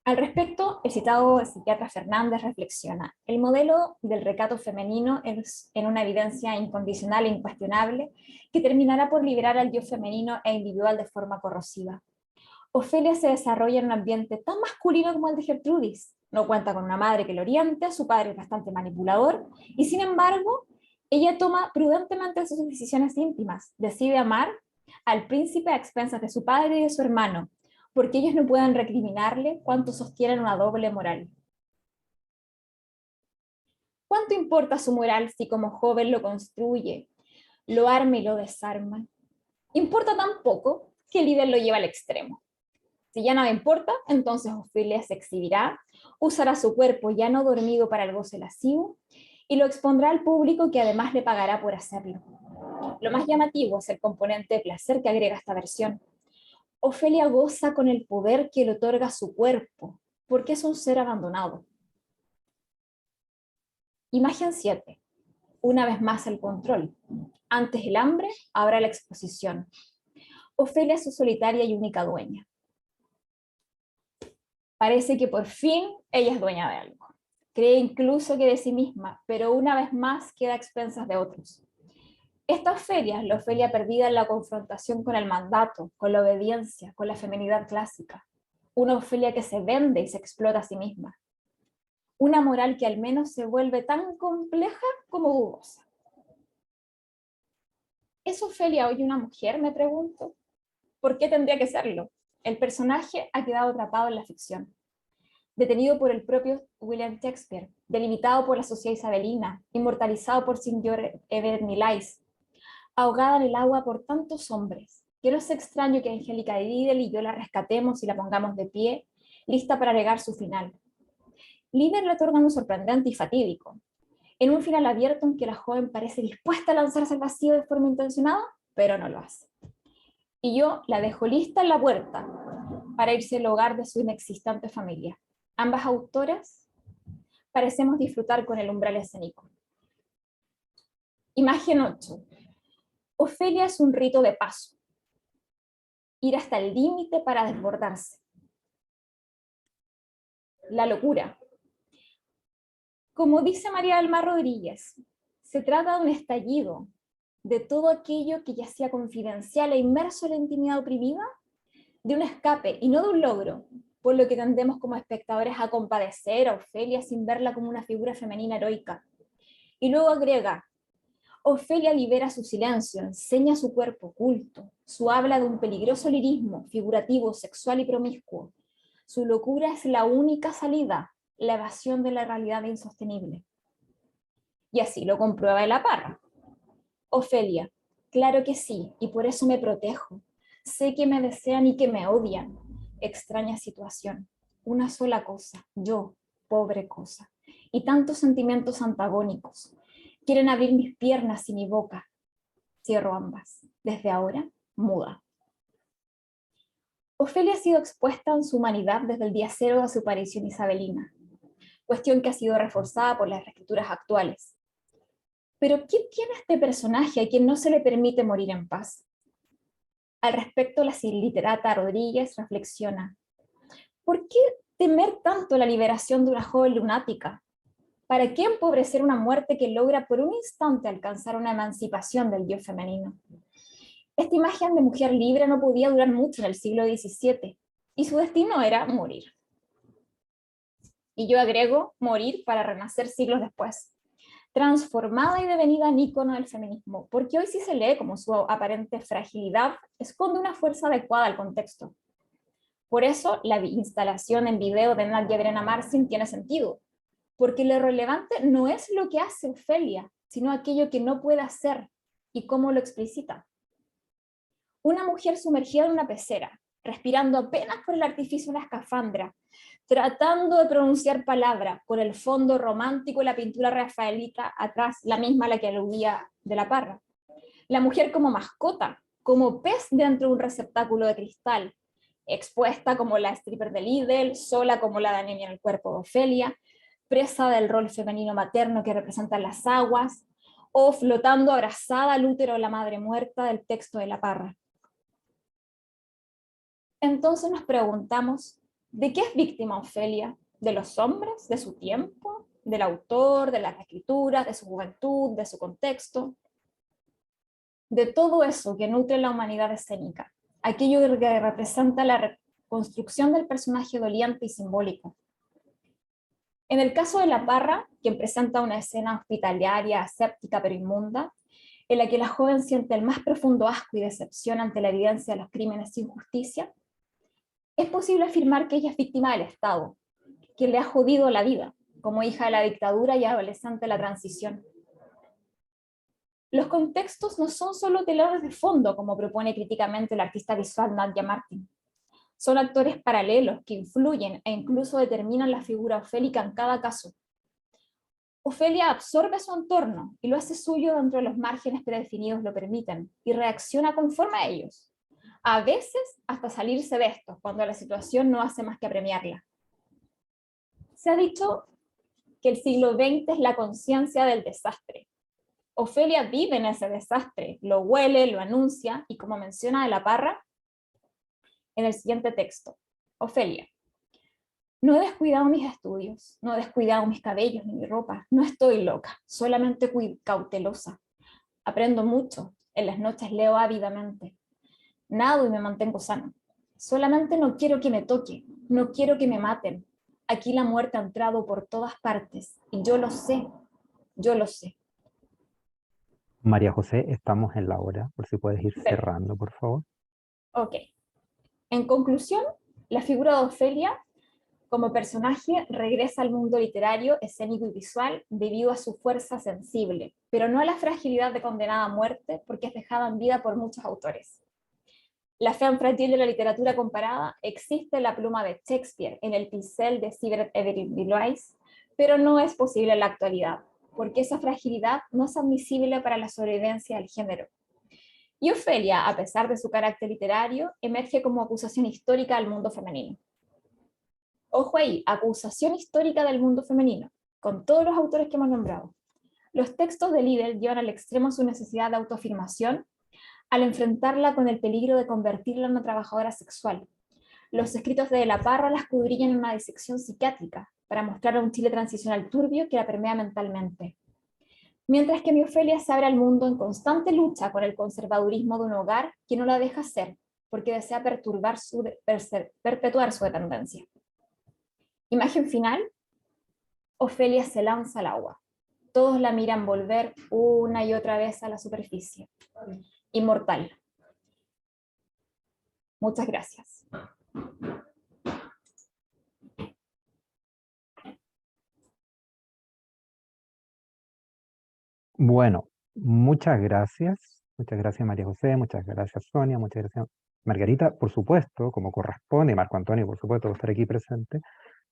Al respecto, el citado psiquiatra Fernández reflexiona: el modelo del recato femenino es en una evidencia incondicional e incuestionable que terminará por liberar al yo femenino e individual de forma corrosiva. Ofelia se desarrolla en un ambiente tan masculino como el de Gertrudis. No cuenta con una madre que lo oriente, su padre es bastante manipulador, y sin embargo, ella toma prudentemente sus decisiones íntimas. Decide amar al príncipe a expensas de su padre y de su hermano, porque ellos no pueden recriminarle cuánto sostienen una doble moral. ¿Cuánto importa su moral si como joven lo construye, lo arma y lo desarma? Importa tan poco que el líder lo lleva al extremo. Si ya nada importa, entonces Ofelia se exhibirá, usará su cuerpo ya no dormido para el goce lascivo y lo expondrá al público que además le pagará por hacerlo. Lo más llamativo es el componente de placer que agrega esta versión. Ofelia goza con el poder que le otorga su cuerpo, porque es un ser abandonado. Imagen 7. Una vez más el control. Antes el hambre, ahora la exposición. Ofelia es su solitaria y única dueña. Parece que por fin ella es dueña de algo. Cree incluso que de sí misma, pero una vez más queda a expensas de otros. Esta Ofelia es la Ofelia perdida en la confrontación con el mandato, con la obediencia, con la feminidad clásica. Una Ofelia que se vende y se explota a sí misma. Una moral que al menos se vuelve tan compleja como dudosa. ¿Es Ofelia hoy una mujer? Me pregunto. ¿Por qué tendría que serlo? El personaje ha quedado atrapado en la ficción, detenido por el propio William Shakespeare, delimitado por la sociedad isabelina, inmortalizado por Sir Everett Millais, ahogada en el agua por tantos hombres, que no es extraño que Angélica Lidl y yo la rescatemos y la pongamos de pie, lista para llegar su final. Lidl le otorga un sorprendente y fatídico, en un final abierto en que la joven parece dispuesta a lanzarse al vacío de forma intencionada, pero no lo hace. Y yo la dejo lista en la puerta para irse al hogar de su inexistente familia. Ambas autoras parecemos disfrutar con el umbral escénico. Imagen 8. Ofelia es un rito de paso. ir hasta el límite para desbordarse. La locura. Como dice María del Mar Rodríguez, se trata de un estallido de todo aquello que yacía confidencial e inmerso en la intimidad oprimida, de un escape y no de un logro, por lo que tendemos como espectadores a compadecer a Ofelia sin verla como una figura femenina heroica. Y luego agrega, Ofelia libera su silencio, enseña su cuerpo oculto, su habla de un peligroso lirismo, figurativo, sexual y promiscuo. Su locura es la única salida, la evasión de la realidad insostenible. Y así lo comprueba de la Parra. Ofelia, claro que sí, y por eso me protejo. Sé que me desean y que me odian. Extraña situación. Una sola cosa, yo, pobre cosa. Y tantos sentimientos antagónicos. Quieren abrir mis piernas y mi boca. Cierro ambas. Desde ahora, muda. Ofelia ha sido expuesta en su humanidad desde el día cero de su aparición isabelina, cuestión que ha sido reforzada por las reescrituras actuales. Pero ¿qué tiene este personaje a quien no se le permite morir en paz? Al respecto, la literata Rodríguez reflexiona, ¿por qué temer tanto la liberación de una joven lunática? ¿Para qué empobrecer una muerte que logra por un instante alcanzar una emancipación del yo femenino? Esta imagen de mujer libre no podía durar mucho en el siglo XVII, y su destino era morir. Y yo agrego, morir para renacer siglos después, transformada y devenida en ícono del feminismo, porque hoy sí se lee como su aparente fragilidad esconde una fuerza adecuada al contexto. Por eso, la instalación en video de Nadia Verena Marcin tiene sentido, porque lo relevante no es lo que hace Ofelia, sino aquello que no puede hacer y cómo lo explicita. Una mujer sumergida en una pecera, respirando apenas por el artificio de una escafandra, tratando de pronunciar palabra con el fondo romántico de la pintura rafaelita atrás, la misma a la que aludía de la Parra. La mujer como mascota, como pez dentro de un receptáculo de cristal, expuesta como la stripper de Lidl, sola como la Anemia en el cuerpo de Ofelia, presa del rol femenino materno que representan las aguas, o flotando abrazada al útero de la madre muerta del texto de la Parra. Entonces nos preguntamos, ¿de qué es víctima Ofelia? ¿De los hombres? ¿De su tiempo? ¿Del autor? ¿De las escrituras? ¿De su juventud? ¿De su contexto? De todo eso que nutre la humanidad escénica, aquello que representa la reconstrucción del personaje doliente y simbólico. En el caso de la Parra, quien presenta una escena hospitalaria, aséptica pero inmunda, en la que la joven siente el más profundo asco y decepción ante la evidencia de los crímenes sin justicia, es posible afirmar que ella es víctima del Estado, que le ha jodido la vida, como hija de la dictadura y adolescente de la transición. Los contextos no son solo telones de fondo, como propone críticamente el artista visual Nadia Martin. Son actores paralelos que influyen e incluso determinan la figura ofélica en cada caso. Ofelia absorbe su entorno y lo hace suyo dentro de los márgenes predefinidos lo permiten, y reacciona conforme a ellos. A veces hasta salirse de estos, cuando la situación no hace más que apremiarla. Se ha dicho que el siglo XX es la conciencia del desastre. Ofelia vive en ese desastre, lo huele, lo anuncia, y como menciona de la Parra, en el siguiente texto, Ofelia, no he descuidado mis estudios, no he descuidado mis cabellos ni mi ropa, no estoy loca, solamente cautelosa. Aprendo mucho, en las noches leo ávidamente, nado y me mantengo sano. Solamente no quiero que me toque, no quiero que me maten. Aquí la muerte ha entrado por todas partes, y yo lo sé, yo lo sé. María José, estamos en la hora, por si puedes ir cerrando, por favor. Ok. En conclusión, la figura de Ofelia como personaje regresa al mundo literario, escénico y visual debido a su fuerza sensible, pero no a la fragilidad de condenada a muerte, porque es dejada en vida por muchos autores. La femme fragile de la literatura comparada existe en la pluma de Shakespeare, en el pincel de Sibert Evelyn Vilois, pero no es posible en la actualidad, porque esa fragilidad no es admisible para la sobrevivencia del género. Y Ofelia, a pesar de su carácter literario, emerge como acusación histórica al mundo femenino. Ojo ahí, acusación histórica del mundo femenino, con todos los autores que hemos nombrado. Los textos de Liddell llevan al extremo su necesidad de autoafirmación, al enfrentarla con el peligro de convertirla en una trabajadora sexual. Los escritos de la Parra la escudriñan en una disección psiquiátrica para mostrar a un Chile transicional turbio que la permea mentalmente. Mientras que mi Ofelia se abre al mundo en constante lucha con el conservadurismo de un hogar que no la deja ser, porque desea perpetuar su dependencia. Imagen final, Ofelia se lanza al agua. Todos la miran volver una y otra vez a la superficie. Inmortal. Muchas gracias. Bueno, muchas gracias. Muchas gracias María José, muchas gracias Sonia, muchas gracias Margarita, por supuesto, como corresponde, y Marco Antonio, por supuesto, va a estar aquí presente.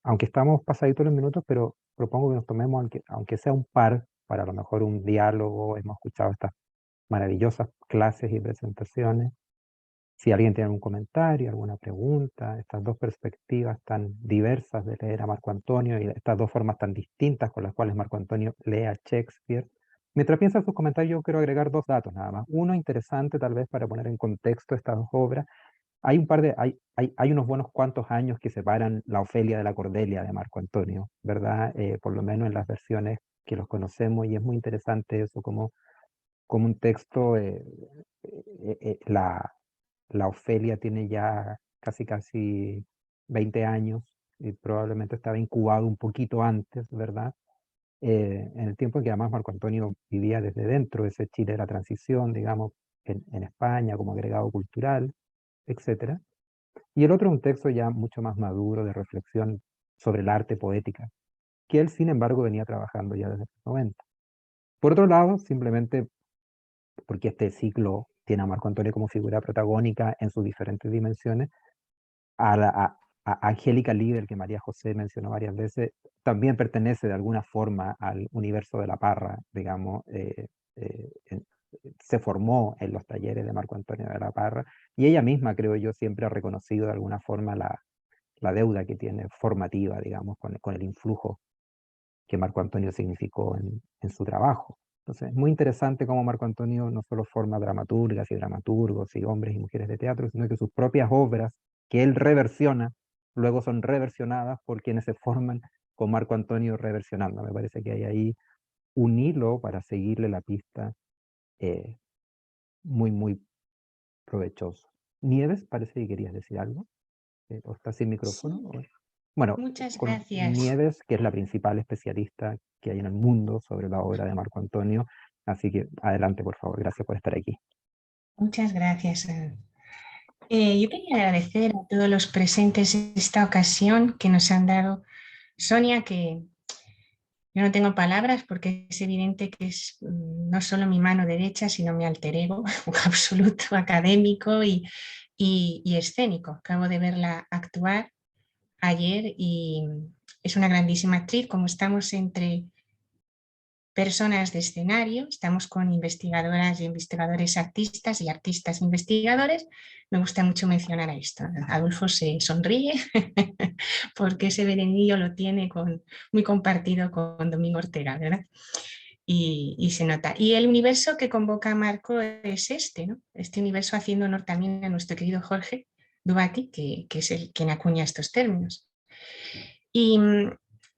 Aunque estamos pasaditos los minutos, pero propongo que nos tomemos, aunque sea un par, para a lo mejor un diálogo. Hemos escuchado estas maravillosas clases y presentaciones. Si alguien tiene algún comentario, alguna pregunta, estas dos perspectivas tan diversas de leer a Marco Antonio y estas dos formas tan distintas con las cuales Marco Antonio lee a Shakespeare. Mientras piensa en sus comentarios, yo quiero agregar dos datos nada más. Uno interesante tal vez para poner en contexto estas dos obras. Hay unos buenos cuantos años que separan la Ofelia de la Cordelia de Marco Antonio, ¿verdad? Por lo menos en las versiones que los conocemos, y es muy interesante eso, como un texto, la Ofelia tiene ya casi 20 años y probablemente estaba incubado un poquito antes, ¿verdad? En el tiempo en que además Marco Antonio vivía desde dentro de ese Chile de la transición, digamos, en España como agregado cultural, etcétera. Y el otro es un texto ya mucho más maduro de reflexión sobre el arte poética, que él sin embargo venía trabajando ya desde los 90. Por otro lado, simplemente porque este ciclo tiene a Marco Antonio como figura protagónica en sus diferentes dimensiones, a Angélica Líder, que María José mencionó varias veces, también pertenece de alguna forma al universo de la Parra, digamos. Se formó en los talleres de Marco Antonio de la Parra, y ella misma, creo yo, siempre ha reconocido de alguna forma la deuda que tiene formativa, digamos, con el influjo que Marco Antonio significó en su trabajo. Entonces, es muy interesante cómo Marco Antonio no solo forma dramaturgas y dramaturgos y hombres y mujeres de teatro, sino que sus propias obras que él reversiona, luego son reversionadas por quienes se forman con Marco Antonio reversionando. Me parece que hay ahí un hilo para seguirle la pista, muy provechoso. Nieves, parece que querías decir algo. ¿O está sin micrófono? Sí, Bueno, muchas con gracias. Nieves, que es la principal especialista que hay en el mundo sobre la obra de Marco Antonio. Así que adelante, por favor. Gracias por estar aquí. Muchas gracias. Yo quería agradecer a todos los presentes esta ocasión que nos han dado. Sonia, que yo no tengo palabras porque es evidente que es no solo mi mano derecha, sino mi alter ego absoluto, académico y escénico. Acabo de verla actuar ayer y es una grandísima actriz. Como estamos entre personas de escenario, estamos con investigadoras y investigadores artistas y artistas investigadores, me gusta mucho mencionar a esto. Adolfo se sonríe porque ese berenillo lo tiene muy compartido con Domingo Ortega, ¿verdad? Y se nota. Y el universo que convoca a Marco es este, ¿no? Este universo haciendo honor también a nuestro querido Jorge Dubati, que es quien acuña estos términos. Y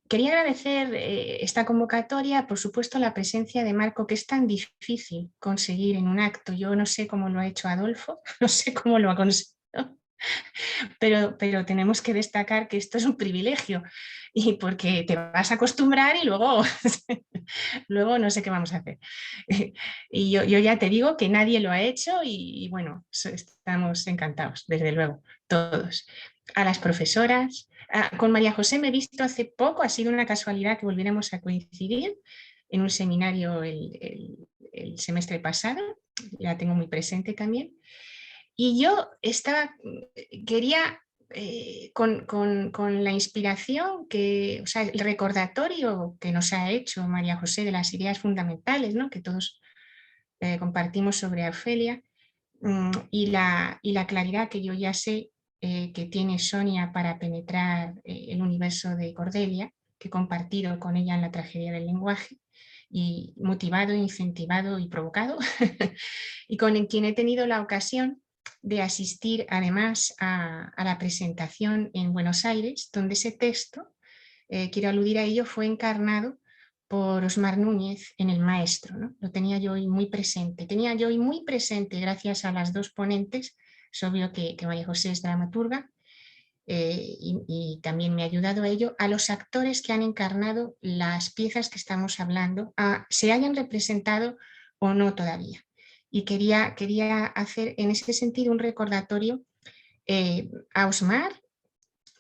quería agradecer esta convocatoria, por supuesto, la presencia de Marco, que es tan difícil conseguir en un acto. Yo no sé cómo lo ha hecho Adolfo, no sé cómo lo ha conseguido, pero tenemos que destacar que esto es un privilegio, y porque te vas a acostumbrar y luego, luego no sé qué vamos a hacer. Y yo ya te digo que nadie lo ha hecho y bueno, estamos encantados, desde luego, todos. A las profesoras, con María José me he visto hace poco, ha sido una casualidad que volviéramos a coincidir en un seminario el semestre pasado, la tengo muy presente también. Y yo quería, con la inspiración, o sea, el recordatorio que nos ha hecho María José de las ideas fundamentales, ¿no?, que todos compartimos sobre Ofelia, y la claridad que yo ya sé que tiene Sonia para penetrar el universo de Cordelia, que he compartido con ella en la tragedia del lenguaje, y motivado, incentivado y provocado, y con quien he tenido la ocasión de asistir además a la presentación en Buenos Aires, donde ese texto, quiero aludir a ello, fue encarnado por Osmar Núñez en El Maestro, ¿no? Lo tenía yo hoy muy presente. Tenía yo hoy muy presente, gracias a las dos ponentes, es obvio que María José es dramaturga, y también me ha ayudado a ello, a los actores que han encarnado las piezas que estamos hablando, se hayan representado o no todavía. Y quería hacer en ese sentido un recordatorio a Osmar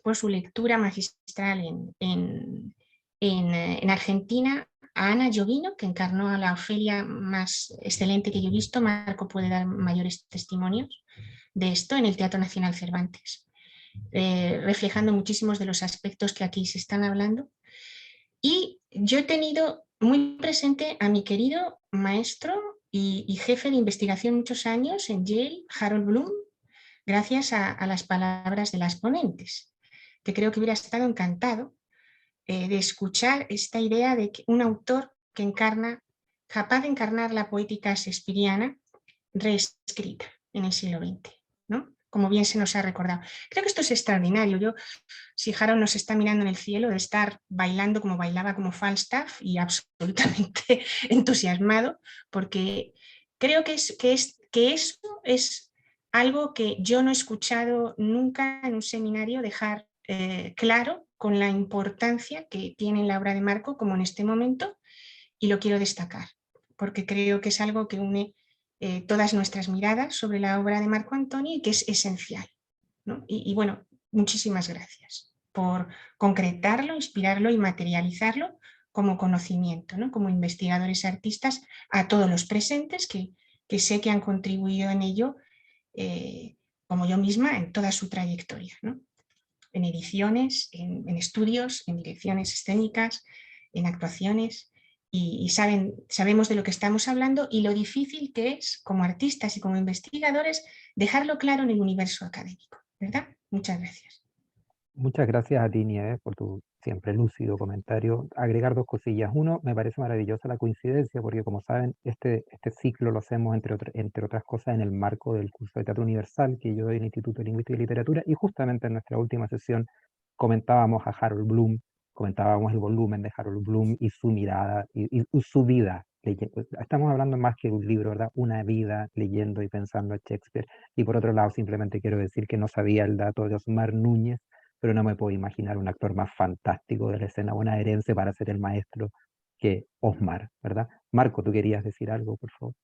por su lectura magistral en Argentina, a Ana Jovino, que encarnó a la Ofelia más excelente que yo he visto. Marco puede dar mayores testimonios de esto en el Teatro Nacional Cervantes, reflejando muchísimos de los aspectos que aquí se están hablando. Y yo he tenido muy presente a mi querido maestro y jefe de investigación muchos años en Yale, Harold Bloom, gracias a las palabras de las ponentes, que creo que hubiera estado encantado de escuchar esta idea de que un autor que encarna, capaz de encarnar la poética shakespeariana reescrita en el siglo XX, ¿no? Como bien se nos ha recordado. Creo que esto es extraordinario. Si Harold nos está mirando en el cielo, de estar bailando como bailaba como Falstaff y absolutamente entusiasmado, porque creo que eso es algo que yo no he escuchado nunca en un seminario dejar claro, con la importancia que tiene la obra de Marco, como en este momento, y lo quiero destacar, porque creo que es algo que une todas nuestras miradas sobre la obra de Marco Antonio y que es esencial, ¿no? Y bueno, muchísimas gracias por concretarlo, inspirarlo y materializarlo como conocimiento, ¿no? Como investigadores artistas, a todos los presentes que sé que han contribuido en ello, como yo misma, en toda su trayectoria, ¿no? En ediciones, en estudios, en direcciones escénicas, en actuaciones, y sabemos de lo que estamos hablando y lo difícil que es, como artistas y como investigadores, dejarlo claro en el universo académico, ¿verdad? Muchas gracias. Muchas gracias a ti, Nieves, por tu siempre lúcido comentario. Agregar dos cosillas. Uno, me parece maravillosa la coincidencia, porque como saben, este ciclo lo hacemos, entre otras cosas, en el marco del curso de Teatro Universal que yo doy en el Instituto de Lingüística y Literatura, y justamente en nuestra última sesión comentábamos a Harold Bloom, comentábamos el volumen de Harold Bloom y su mirada y su vida. Estamos hablando más que un libro, ¿verdad? Una vida leyendo y pensando a Shakespeare. Y por otro lado, simplemente quiero decir que no sabía el dato de Osmar Núñez, pero no me puedo imaginar un actor más fantástico de la escena, una herencia para ser el maestro que Osmar, ¿verdad? Marco, ¿tú querías decir algo, por favor?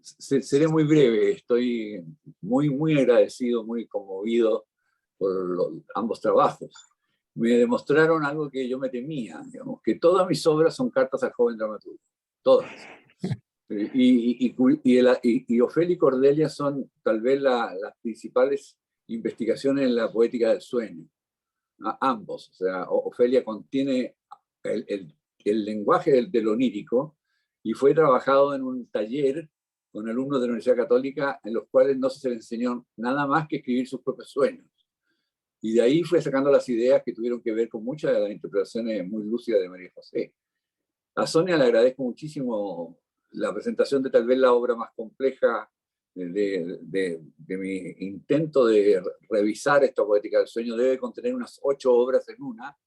Seré muy breve. Estoy muy agradecido, muy conmovido por ambos trabajos. Me demostraron algo que yo me temía, digamos, que todas mis obras son cartas al joven dramaturgo, todas. Y Ofelia y Cordelia son tal vez las principales investigaciones en la poética del sueño. Ambos, o sea, Ofelia contiene el lenguaje del onírico y fue trabajado en un taller con alumnos de la Universidad Católica en los cuales no se les enseñó nada más que escribir sus propios sueños. Y de ahí fue sacando las ideas que tuvieron que ver con muchas de las interpretaciones muy lúcidas de María José. A Sonia le agradezco muchísimo la presentación de tal vez la obra más compleja de mi intento de revisar esta poética del sueño. Debe contener unas 8 obras en una,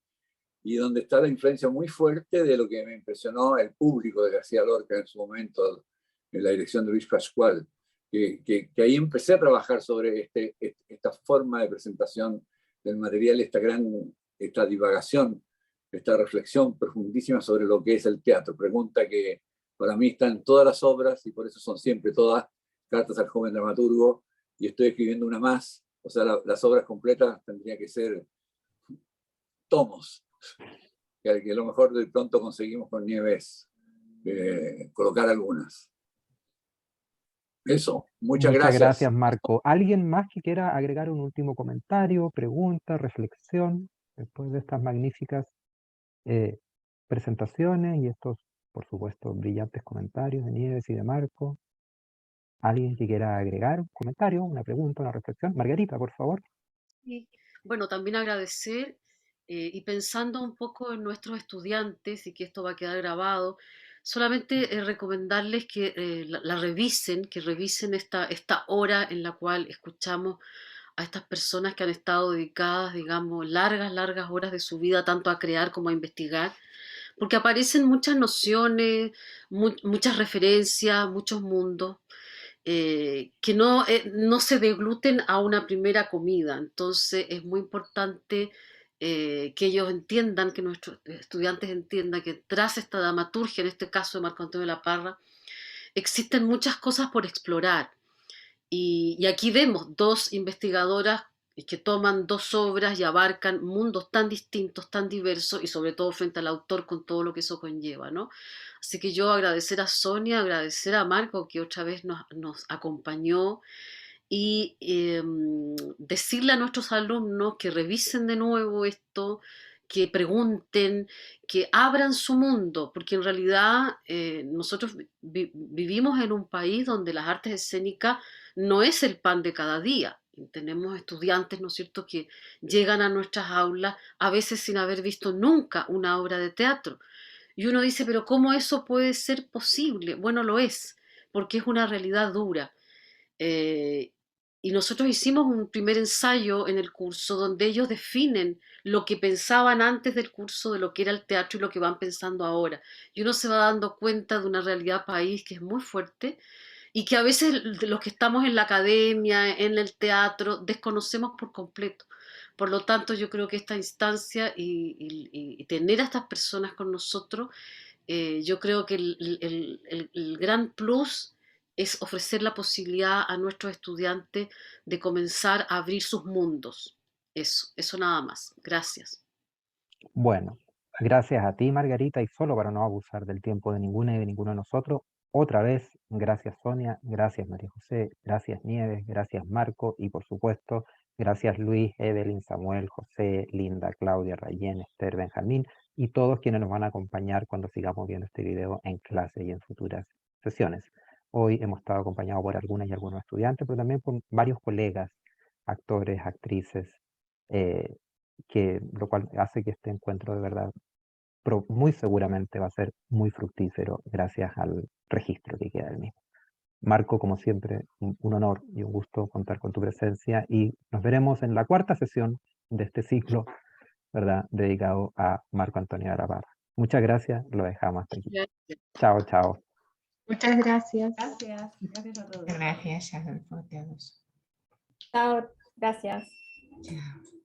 y donde está la influencia muy fuerte de lo que me impresionó el público de García Lorca en su momento, en la dirección de Luis Pascual, que ahí empecé a trabajar sobre esta forma de presentación del material, esta divagación, esta reflexión profundísima sobre lo que es el teatro. Pregunta que para mí está en todas las obras y por eso son siempre todas cartas al joven dramaturgo, y estoy escribiendo una más. O sea, las obras completas tendrían que ser tomos, que a lo mejor de pronto conseguimos con Nieves colocar algunas. Eso, muchas gracias. Muchas gracias, Marco. ¿Alguien más que quiera agregar un último comentario, pregunta, reflexión, después de estas magníficas presentaciones y estos, por supuesto, brillantes comentarios de Nieves y de Marco? ¿Alguien que quiera agregar un comentario, una pregunta, una reflexión? Margarita, por favor. Sí. Bueno, también agradecer y pensando un poco en nuestros estudiantes, y que esto va a quedar grabado, Solamente recomendarles que la revisen, que revisen esta hora en la cual escuchamos a estas personas que han estado dedicadas, digamos, largas horas de su vida, tanto a crear como a investigar, porque aparecen muchas nociones, muchas referencias, muchos mundos, que no se degluten a una primera comida. Entonces es muy importante que ellos entiendan, que nuestros estudiantes entiendan que tras esta dramaturgia, en este caso de Marco Antonio de la Parra, existen muchas cosas por explorar. Y aquí vemos dos investigadoras que toman dos obras y abarcan mundos tan distintos, tan diversos, y sobre todo frente al autor con todo lo que eso conlleva, ¿no? Así que yo agradecer a Sonia, agradecer a Marco que otra vez nos acompañó, y decirle a nuestros alumnos que revisen de nuevo esto, que pregunten, que abran su mundo, porque en realidad nosotros vivimos en un país donde las artes escénicas no es el pan de cada día. Tenemos estudiantes, ¿no es cierto?, que llegan a nuestras aulas a veces sin haber visto nunca una obra de teatro. Y uno dice, pero ¿cómo eso puede ser posible? Bueno, lo es, porque es una realidad dura. Eh, y nosotros hicimos un primer ensayo en el curso donde ellos definen lo que pensaban antes del curso de lo que era el teatro y lo que van pensando ahora. Y uno se va dando cuenta de una realidad país que es muy fuerte y que a veces los que estamos en la academia, en el teatro, desconocemos por completo. Por lo tanto, yo creo que esta instancia y tener a estas personas con nosotros, yo creo que el gran plus es ofrecer la posibilidad a nuestros estudiantes de comenzar a abrir sus mundos. Eso nada más. Gracias. Bueno, gracias a ti, Margarita, y solo para no abusar del tiempo de ninguna y de ninguno de nosotros, otra vez, gracias Sonia, gracias María José, gracias Nieves, gracias Marco, y por supuesto, gracias Luis, Evelyn, Samuel, José, Linda, Claudia, Rayén, Esther, Benjamín, y todos quienes nos van a acompañar cuando sigamos viendo este video en clase y en futuras sesiones. Hoy hemos estado acompañados por algunas y algunos estudiantes, pero también por varios colegas, actores, actrices, lo cual hace que este encuentro de verdad muy seguramente va a ser muy fructífero gracias al registro que queda del mismo. Marco, como siempre, un honor y un gusto contar con tu presencia, y nos veremos en la cuarta sesión de este ciclo, ¿verdad?, dedicado a Marco Antonio de la Parra. Muchas gracias, lo dejamos hasta aquí. Chao, chao. Muchas gracias. Gracias a todos. Gracias a todos. Chao, gracias. Chao.